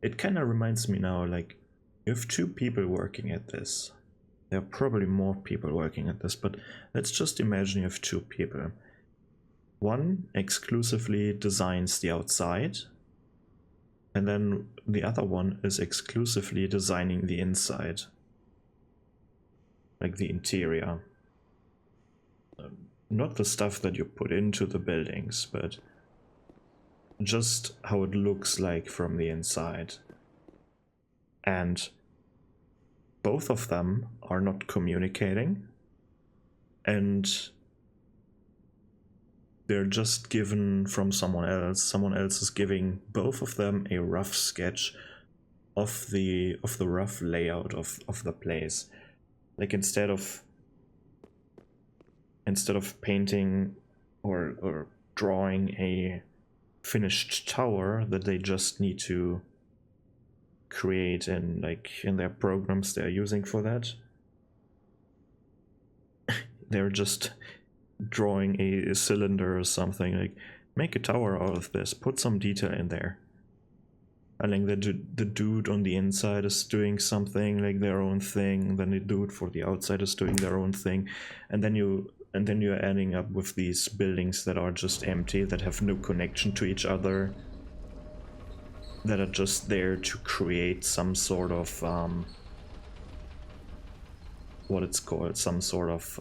it kind of reminds me now, like, you have two people working at this. There are probably more people working at this, but let's just imagine you have two people. One exclusively designs the outside, and then the other one is exclusively designing the inside. Like the interior. Not the stuff that you put into the buildings, but just how it looks like from the inside. And both of them are not communicating, and they're just given from someone else. Someone else is giving both of them a rough sketch of the rough layout of the place. Like instead of painting or drawing a finished tower that they just need to create in their programs they're using for that, they're just drawing a cylinder or something, like make a tower out of this, put some detail in there. And like the dude on the inside is doing something like their own thing, then the dude for the outside is doing their own thing, and then you're ending up with these buildings that are just empty, that have no connection to each other, that are just there to create some sort of what it's called, some sort of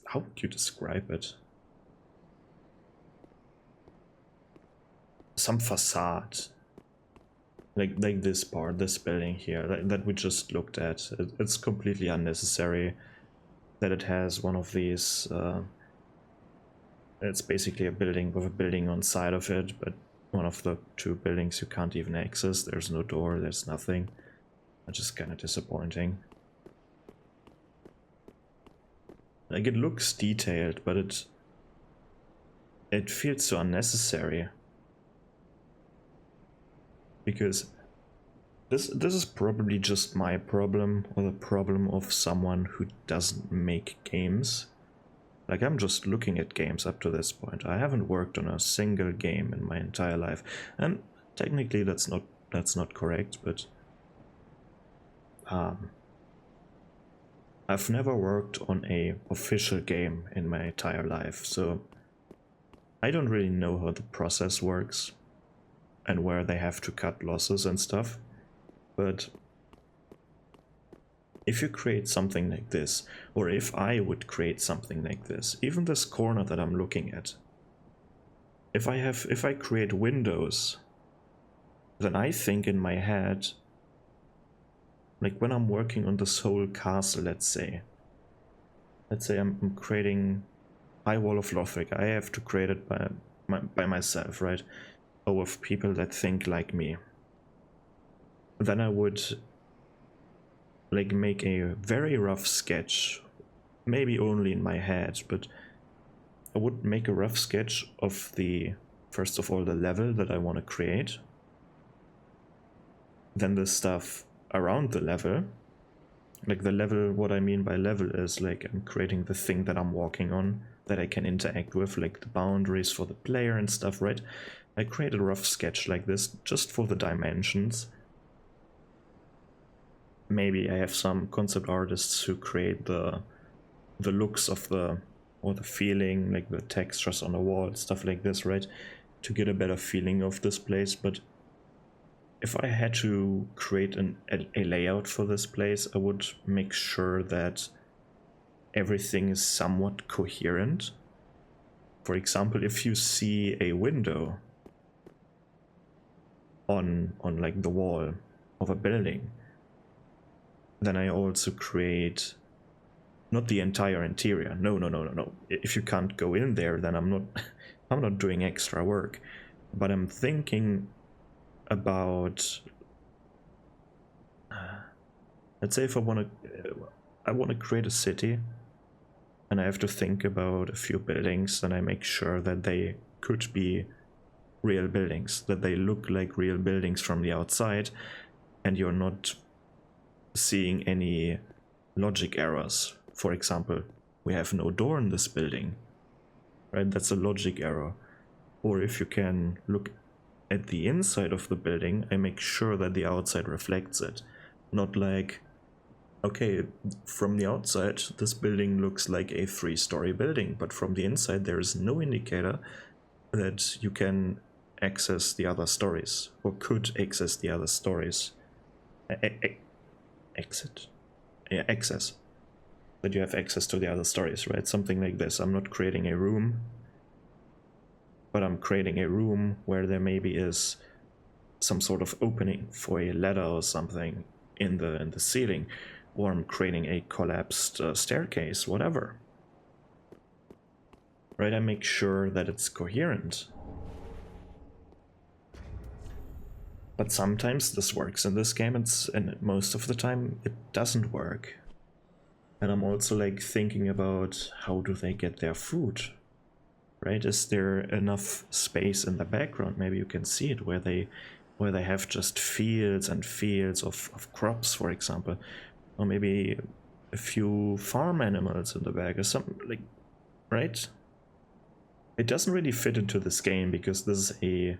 how would you describe it? Some facade, like this part, this building here that we just looked at. It's completely unnecessary that it has one of these. It's basically a building with a building on side of it, but one of the two buildings you can't even access. There's no door, there's nothing. That's just kind of disappointing. Like, it looks detailed, but it feels so unnecessary. Because this is probably just my problem, or the problem of someone who doesn't make games. Like, I'm just looking at games up to this point. I haven't worked on a single game in my entire life. And technically that's not correct, but I've never worked on a official game in my entire life, so I don't really know how the process works and where they have to cut losses and stuff. But if you create something like this, or if I would create something like this, even this corner that I'm looking at, if I create windows, then I think in my head, like when I'm working on this whole castle, let's say I'm creating High Wall of Lothric. I have to create it by myself, right? Or with people that think like me. Then I would like make a very rough sketch, maybe only in my head, but I would make a rough sketch of first of all, the level that I want to create. Then the stuff around the level. Like the level, what I mean by level is like I'm creating the thing that I'm walking on, that I can interact with, like the boundaries for the player and stuff, right? I create a rough sketch like this just for the dimensions. Maybe I have some concept artists who create the looks of or the feeling, like the textures on the wall, stuff like this, right? To get a better feeling of this place. But if I had to create a layout for this place, I would make sure that everything is somewhat coherent. For example, if you see a window on like the wall of a building, then I also create not the entire interior. No. If you can't go in there, then I'm not doing extra work. But I'm thinking about, let's say if I want to create a city, and I have to think about a few buildings, then I make sure that they could be real buildings, that they look like real buildings from the outside, and you're not seeing any logic errors. For example, we have no door in this building, right? That's a logic error. Or if you can look at the inside of the building, I make sure that the outside reflects it. Not like, okay, from the outside this building looks like a 3-story building, but from the inside there is no indicator that you can access the other stories, or could access the other stories. Access. That you have access to the other stories, right? Something like this. I'm not creating a room, but I'm creating a room where there maybe is some sort of opening for a ladder or something in the ceiling, or I'm creating a collapsed staircase, whatever. right? I make sure that it's coherent. But sometimes this works in this game, and most of the time it doesn't work. And I'm also like thinking about how do they get their food, right? Is there enough space in the background? Maybe you can see it where they have just fields and fields of crops, for example, or maybe a few farm animals in the back or something, like, right? It doesn't really fit into this game because this is a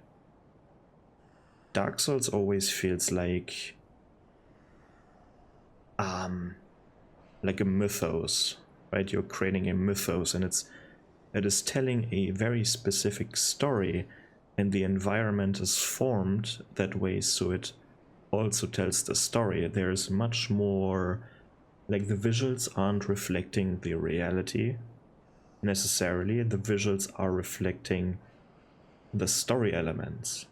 Dark Souls always feels like a mythos, right? You're creating a mythos, and it is telling a very specific story, and the environment is formed that way, so it also tells the story. There's much more, like, the visuals aren't reflecting the reality necessarily. The visuals are reflecting the story elements,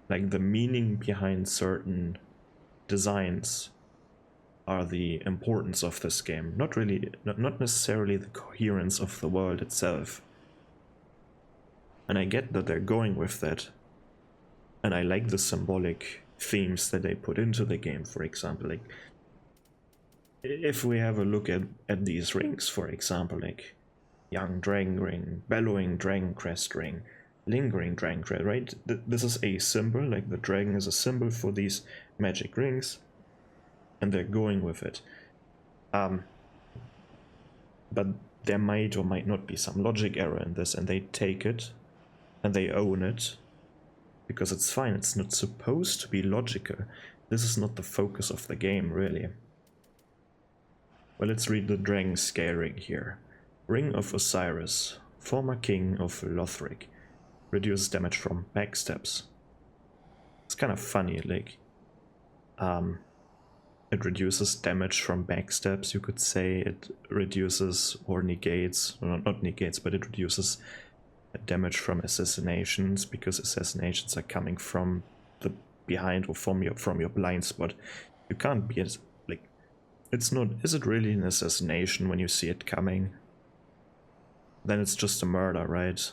like the meaning behind certain designs are the importance of this game, not necessarily the coherence of the world itself. And I get that they're going with that, and I like the symbolic themes that they put into the game. For example, like, if we have a look at these rings, for example, like Young Dragon Ring, Bellowing Dragon Crest Ring, Lingering Dragon Crest, right? This is a symbol, like the dragon is a symbol for these magic rings, and they're going with it. But there might or might not be some logic error in this, and they take it and they own it because it's fine. It's not supposed to be logical. This is not the focus of the game, really. Well, let's read the Dragon Scale Ring here. Ring of Osiris, former king of Lothric. Reduces damage from backstabs. It's kind of funny, like, it reduces damage from backstabs, you could say. It reduces or negates, or not negates, but it reduces damage from assassinations, because assassinations are coming from the behind or from your blind spot. You can't be as, like, it's not, is it really an assassination when you see it coming? Then it's just a murder, right?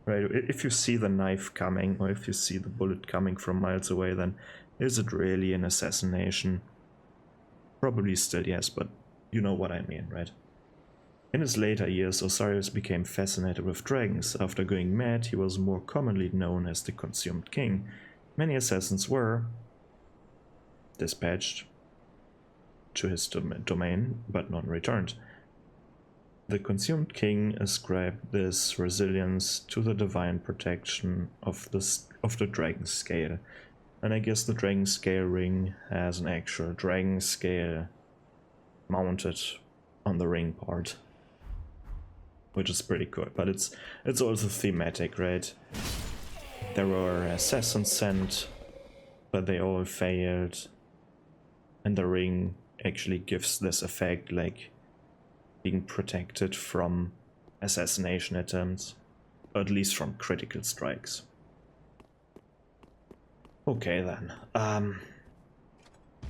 Right, if you see the knife coming, or if you see the bullet coming from miles away, then is it really an assassination? Probably still yes, but you know what I mean, right? In his later years, Osiris became fascinated with dragons. After going mad, he was more commonly known as the Consumed King. Many assassins were dispatched to his domain, but none returned. The Consumed King ascribed this resilience to the divine protection of the dragon scale. And I guess the Dragon Scale Ring has an actual dragon scale mounted on the ring part, which is pretty cool. But it's also thematic, right? There were assassins sent, but they all failed, and the ring actually gives this effect, like being protected from assassination attempts, or at least from critical strikes. Okay then,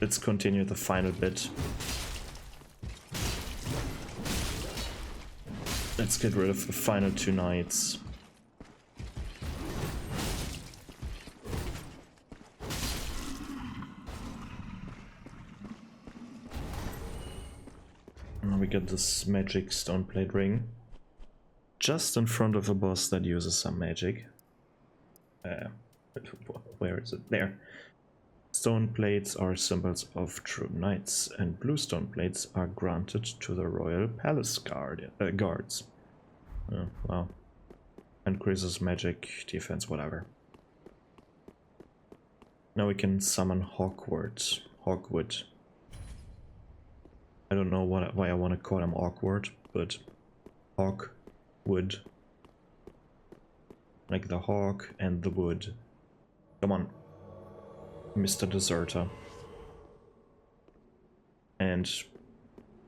let's continue the final bit. Let's get rid of the final two knights. And we get this magic stone plate ring just in front of a boss that uses some magic. Where is it? There. Stone plates are symbols of true knights, and blue stone plates are granted to the royal palace guards. Oh, wow. Increases magic, defense, whatever. Now we can summon Hawkwood. I don't know why I want to call him awkward, but Hawkwood. Like the hawk and the wood. Come on, Mr. Deserter. And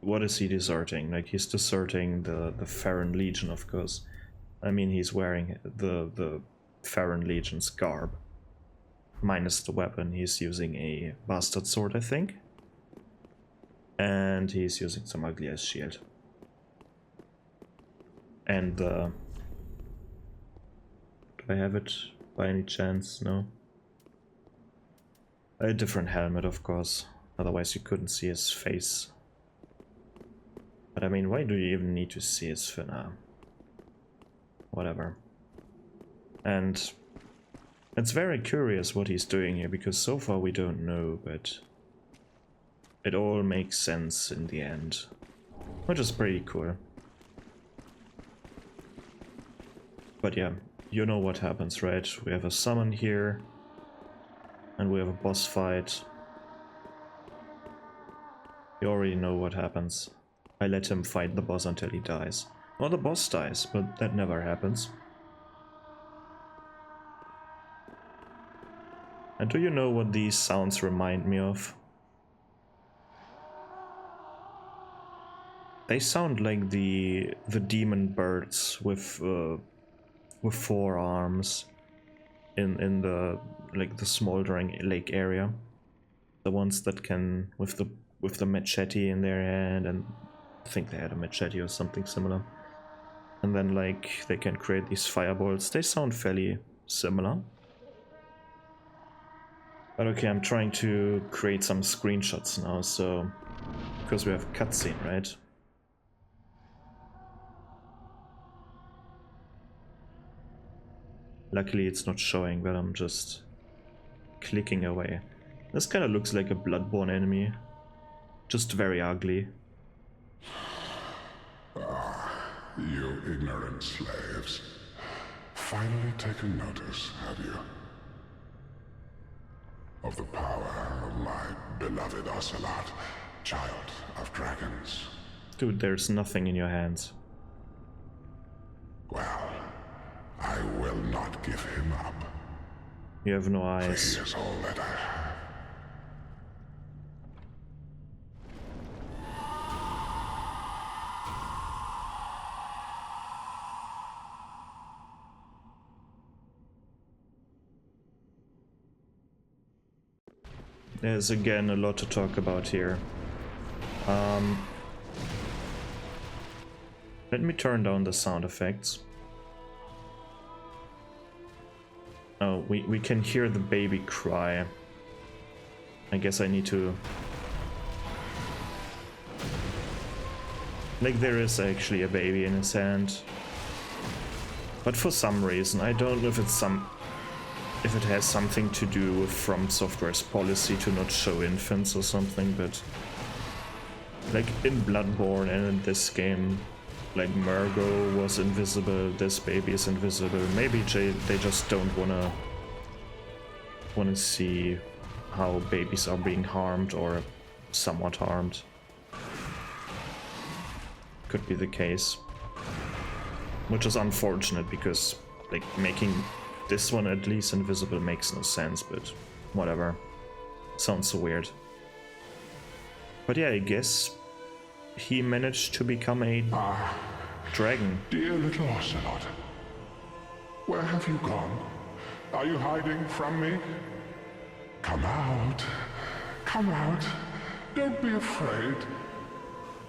what is he deserting? Like, he's deserting the Farron Legion, of course. I mean, he's wearing the Farron Legion's garb. Minus the weapon, he's using a bastard sword, I think. And he's using some ugly-ass shield. And do I have it by any chance? No. A different helmet, of course. Otherwise you couldn't see his face. But I mean, why do you even need to see his fin? Whatever. And it's very curious what he's doing here, because so far we don't know, but it all makes sense in the end. Which is pretty cool. But yeah, you know what happens, right? We have a summon here, and we have a boss fight. You already know what happens. I let him fight the boss until he dies. Or the boss dies, but that never happens. And do you know what these sounds remind me of? They sound like the demon birds with 4 arms in the like the smoldering lake area. The ones that can with the machete in their hand, and I think they had a machete or something similar. And then like they can create these fireballs. They sound fairly similar. But okay, I'm trying to create some screenshots now, so because we have a cutscene, right? Luckily it's not showing, but I'm just clicking away. This kind of looks like a Bloodborne enemy. Just very ugly. You ignorant slaves. Finally taken notice, have you? Of the power of my beloved Ocelot, child of dragons. Dude, there's nothing in your hands. Well, I will not give him up. You have no He eyes. is all that I have. There's again a lot to talk about here. Let me turn down the sound effects. Oh, we can hear the baby cry. I guess I need to... Like, there is actually a baby in his hand. But for some reason, I don't know if it's if it has something to do with From Software's policy to not show infants or something, but like in Bloodborne and in this game, like Murgo was invisible, this baby is invisible. Maybe they just don't wanna see how babies are being harmed or somewhat harmed. Could be the case. Which is unfortunate because like making this one at least invisible makes no sense, but whatever. Sounds so weird. But yeah, I guess he managed to become a dragon. Dear little Ocelot, where have you gone? Are you hiding from me? Come out. Come out. Don't be afraid.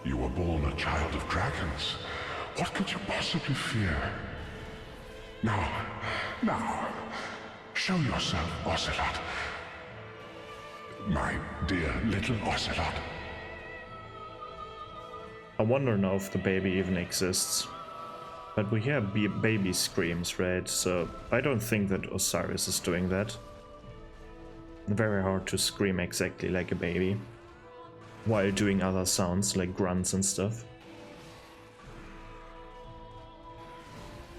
You were born a child of dragons. What could you possibly fear? Now, show yourself, Ocelot. My dear little Ocelot. I wonder now if the baby even exists. But we hear baby screams, right? So I don't think that Osiris is doing that. Very hard to scream exactly like a baby while doing other sounds like grunts and stuff.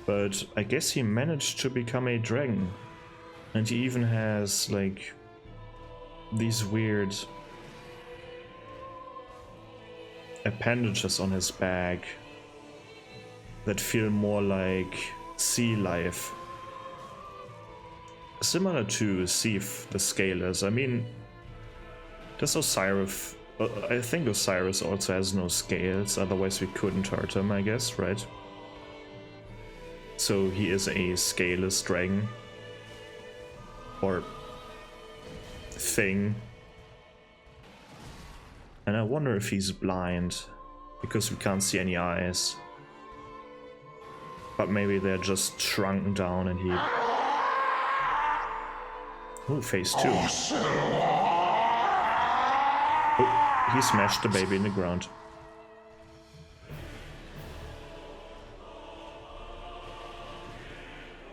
But I guess he managed to become a dragon. And he even has like these weird appendages on his back that feel more like sea life. Similar to Sif, the Scalers. I mean, does Osiris... I think Osiris also has no scales, otherwise we couldn't hurt him, I guess, right? So he is a scaleless dragon. Or... thing. And I wonder if he's blind, because we can't see any eyes. But maybe they're just shrunken down and he... Oh, phase 2. Oh, he smashed the baby in the ground.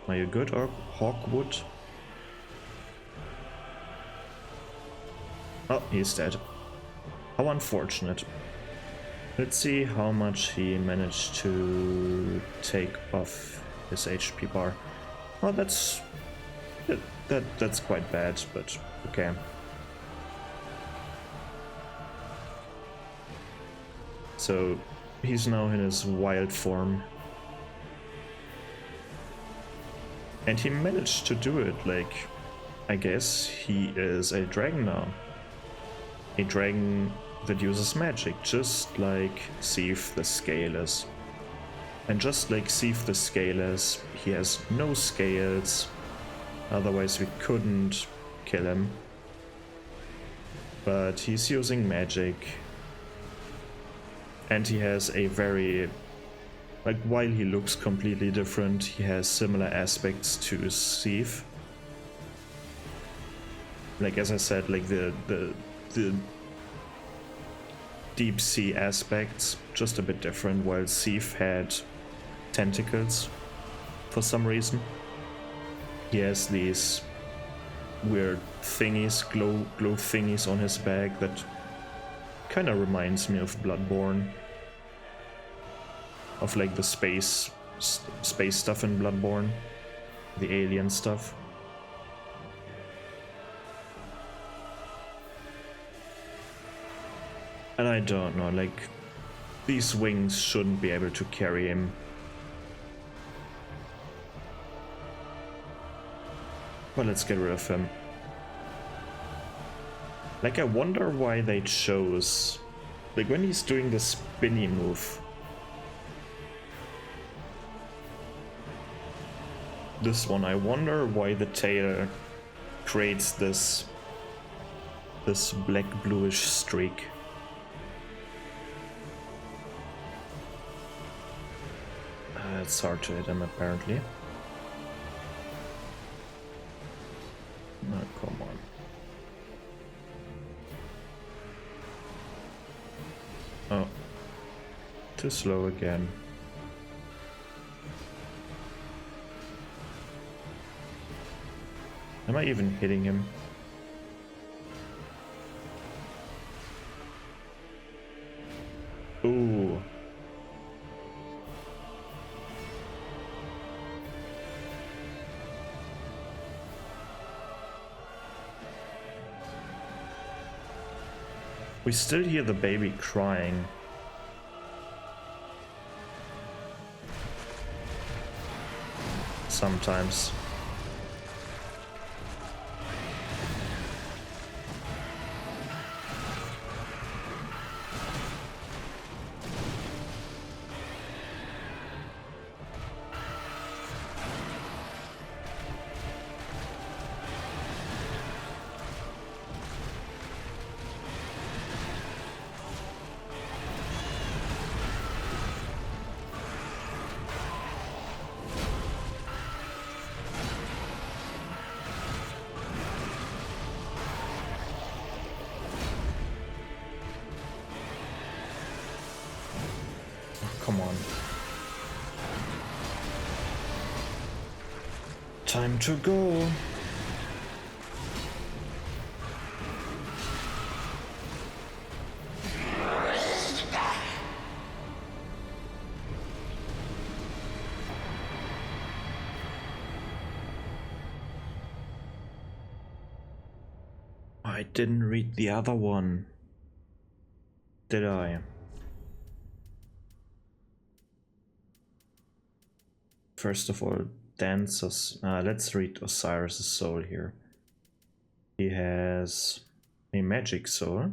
Are you good, Hawkwood? Oh, he's dead. How unfortunate. Let's see how much he managed to take off his HP bar. Oh, that's quite bad, but okay. So he's now in his wild form. And he managed to do it, like, I guess he is a dragon now. A dragon that uses magic, just like Seath the Scaleless. And just like Seath the Scaleless, he has no scales, otherwise we couldn't kill him. But he's using magic. And he has a very... Like, while he looks completely different, he has similar aspects to Seath. Like, as I said, like the deep sea aspects, just a bit different, while Seath had tentacles for some reason. He has these weird thingies, glow thingies on his back that kind of reminds me of Bloodborne. Of like the space stuff in Bloodborne, the alien stuff. And I don't know, like, these wings shouldn't be able to carry him. But let's get rid of him. Like, I wonder why they chose, like, when he's doing the spinny move. This one, I wonder why the tail creates this black bluish streak. It's hard to hit him apparently. Oh, come on. Oh, too slow again. Am I even hitting him? Ooh. We still hear the baby crying. Sometimes. Come on. Time to go. I didn't read the other one, did I? First of all, let's read Osiris' soul here. He has a magic soul,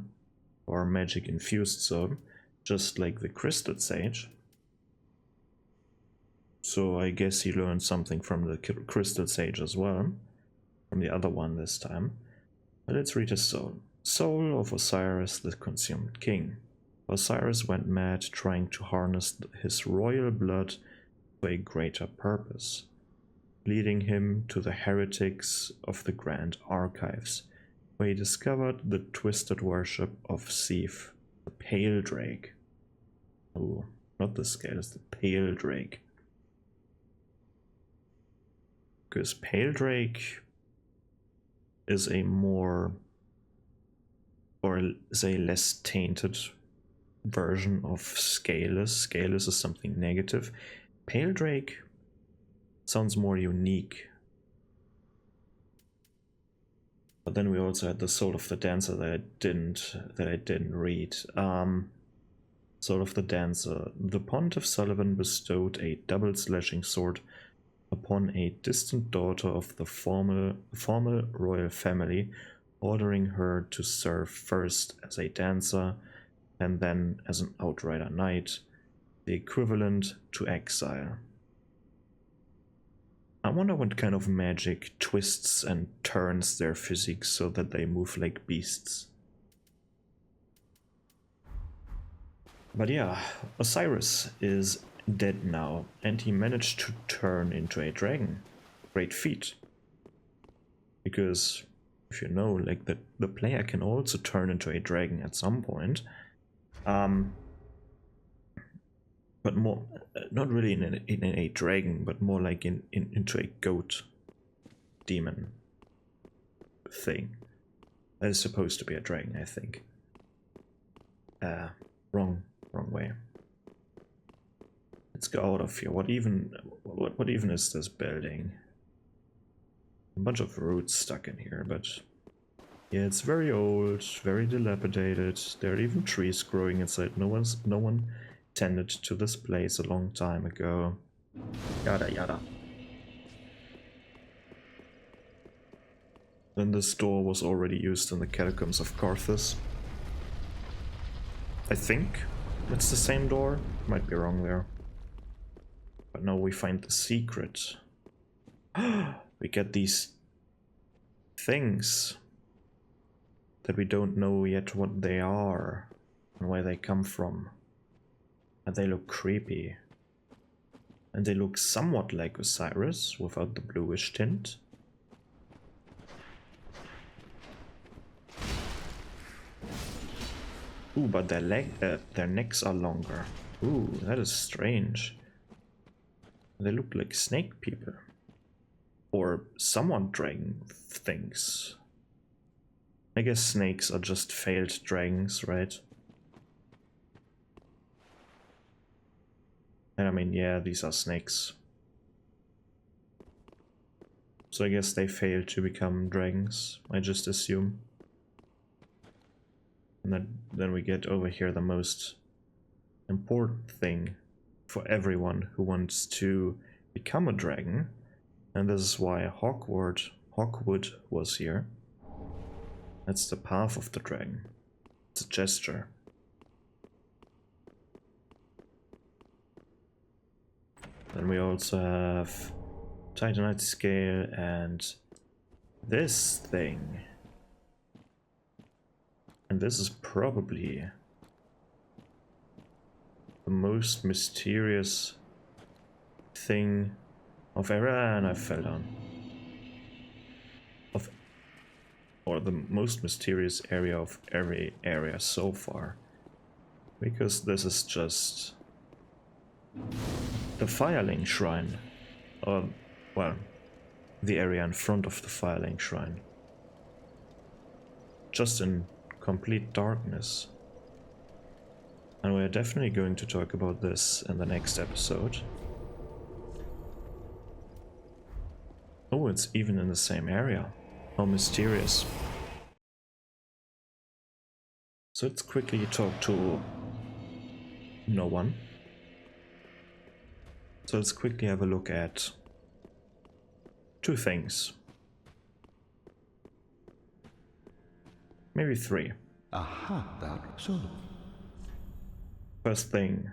or magic infused soul, just like the Crystal Sage. So I guess he learned something from the Crystal Sage as well, from the other one this time. But let's read his soul. Soul of Osiris, the Consumed King. Osiris went mad trying to harness his royal blood for a greater purpose, leading him to the heretics of the Grand Archives, where he discovered the twisted worship of Seath, the Pale Drake. Oh, not the scale, it's the Pale Drake. Because Pale Drake is a more, or is a less tainted version of Scaleless. Scaleless is something negative. Pale Drake sounds more unique. But then we also had the Soul of the Dancer that I didn't read. Soul of the Dancer. The Pontiff Sullivan bestowed a double slashing sword upon a distant daughter of the former royal family, ordering her to serve first as a dancer and then as an outrider knight, the equivalent to exile. I wonder what kind of magic twists and turns their physiques so that they move like beasts. But yeah, Osiris is dead now, and he managed to turn into a dragon. Great feat. Because, if you know, like the player can also turn into a dragon at some point. But more, not really in a dragon, but more like into a goat demon thing. That is supposed to be a dragon, I think. Wrong way. Let's go out of here. What even is this building? A bunch of roots stuck in here, but yeah, it's very old, very dilapidated. There are even trees growing inside. No one tended to this place a long time ago. Yada yada. Then this door was already used in the catacombs of Carthus. I think it's the same door. Might be wrong there. But now we find the secret. We get these things that we don't know yet what they are and where they come from. And they look creepy. And they look somewhat like Osiris without the bluish tint. Ooh, but their necks are longer. Ooh, that is strange. They look like snake people. Or somewhat dragon things. I guess snakes are just failed dragons, right? And I mean, yeah, these are snakes. So I guess they failed to become dragons, I just assume. And then we get over here the most important thing for everyone who wants to become a dragon. And this is why Hawkwood was here. That's the path of the dragon. It's a gesture. Then we also have Titanite scale and this thing. And this is probably the most mysterious thing of era, and I fell down. Or the most mysterious area of every area so far. Because this is just the Firelink Shrine. Or, well, the area in front of the Firelink Shrine. Just in complete darkness. And we're definitely going to talk about this in the next episode. Oh, it's even in the same area. How mysterious. So let's quickly talk to no one. So let's quickly have a look at two things. Maybe three. Aha, that so. First thing,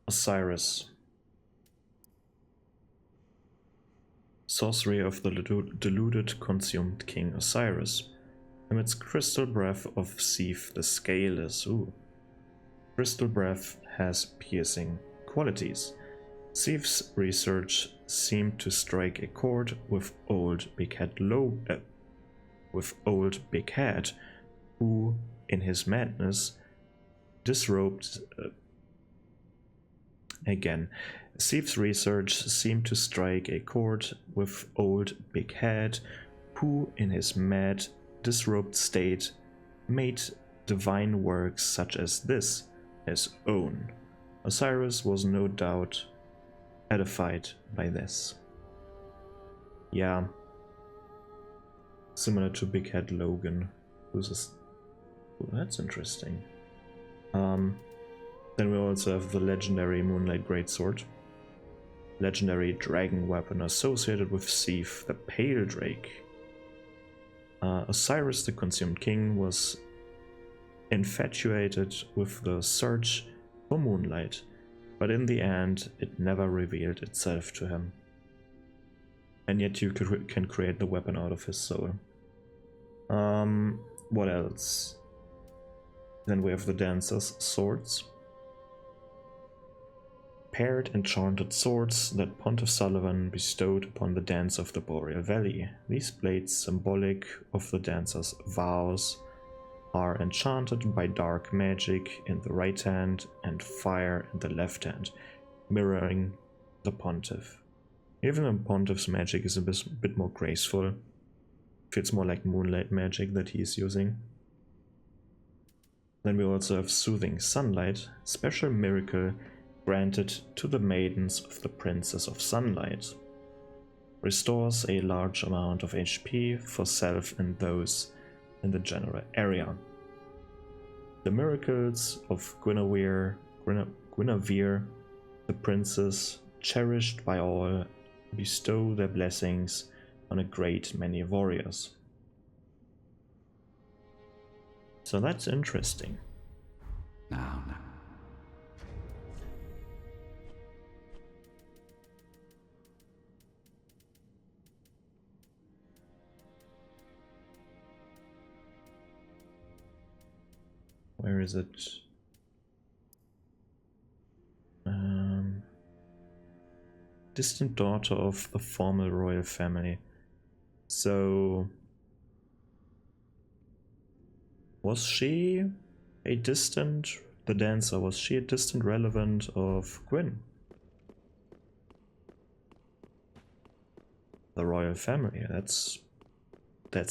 Osiris. Sorcery of the deluded consumed King Osiris. Emits crystal breath of Seath the Scaleless. Ooh. Crystal breath has piercing qualities. Sieve's research seemed to strike a chord with old Big Head who, in his madness, disrobed again. Sieve's research seemed to strike a chord with old Big Head, who, in his mad, disrobed state, made divine works such as this his own. Osiris was no doubt edified by this. Yeah. Similar to Big Head Logan, who's a... Oh, that's interesting. Then we also have the legendary Moonlight Greatsword. Legendary dragon weapon associated with Sieve, the Pale Drake. Osiris, the Consumed King, was infatuated with the search for moonlight, but in the end it never revealed itself to him. And yet you can create the weapon out of his soul. What else? Then we have the Dancer's Swords. Paired enchanted swords that Pontiff Sulyvahn bestowed upon the dance of the Boreal Valley. These blades, symbolic of the dancer's vows, are enchanted by dark magic in the right hand and fire in the left hand, mirroring the Pontiff. Even though Pontiff's magic is a bit more graceful, feels more like moonlight magic that he is using. Then we also have Soothing Sunlight, special miracle granted to the maidens of the Princess of Sunlight. Restores a large amount of HP for self and those in the general area. The miracles of Guinevere, the princess, cherished by all, bestow their blessings on a great many warriors. So that's interesting. Now. Where is it? Distant daughter of the former royal family. So, was she a distant, the dancer, was she a distant relevant of Gwyn? The royal family, that's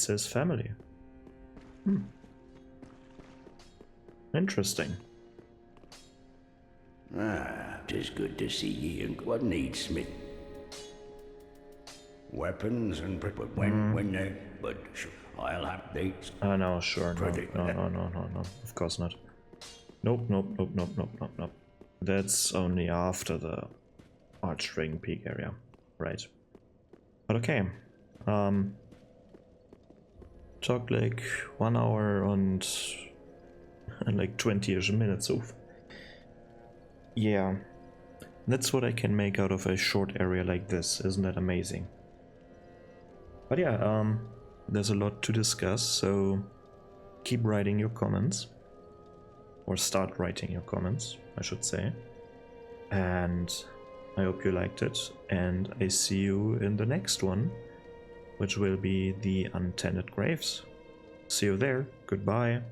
his family. Interesting. Tis good to see ye, and what needs, Smith? Weapons and but sure, I'll have dates. No, sure, no, of course not. Nope. That's only after the Archdragon Peak area, right? But okay, talk like 1 hour and like 20-ish minutes of. Yeah, that's what I can make out of a short area like this. Isn't that amazing? But yeah, there's a lot to discuss, so keep writing your comments, or start writing your comments, I should say. And I hope you liked it, and I see you in the next one, which will be the Untended Graves. See you there. Goodbye.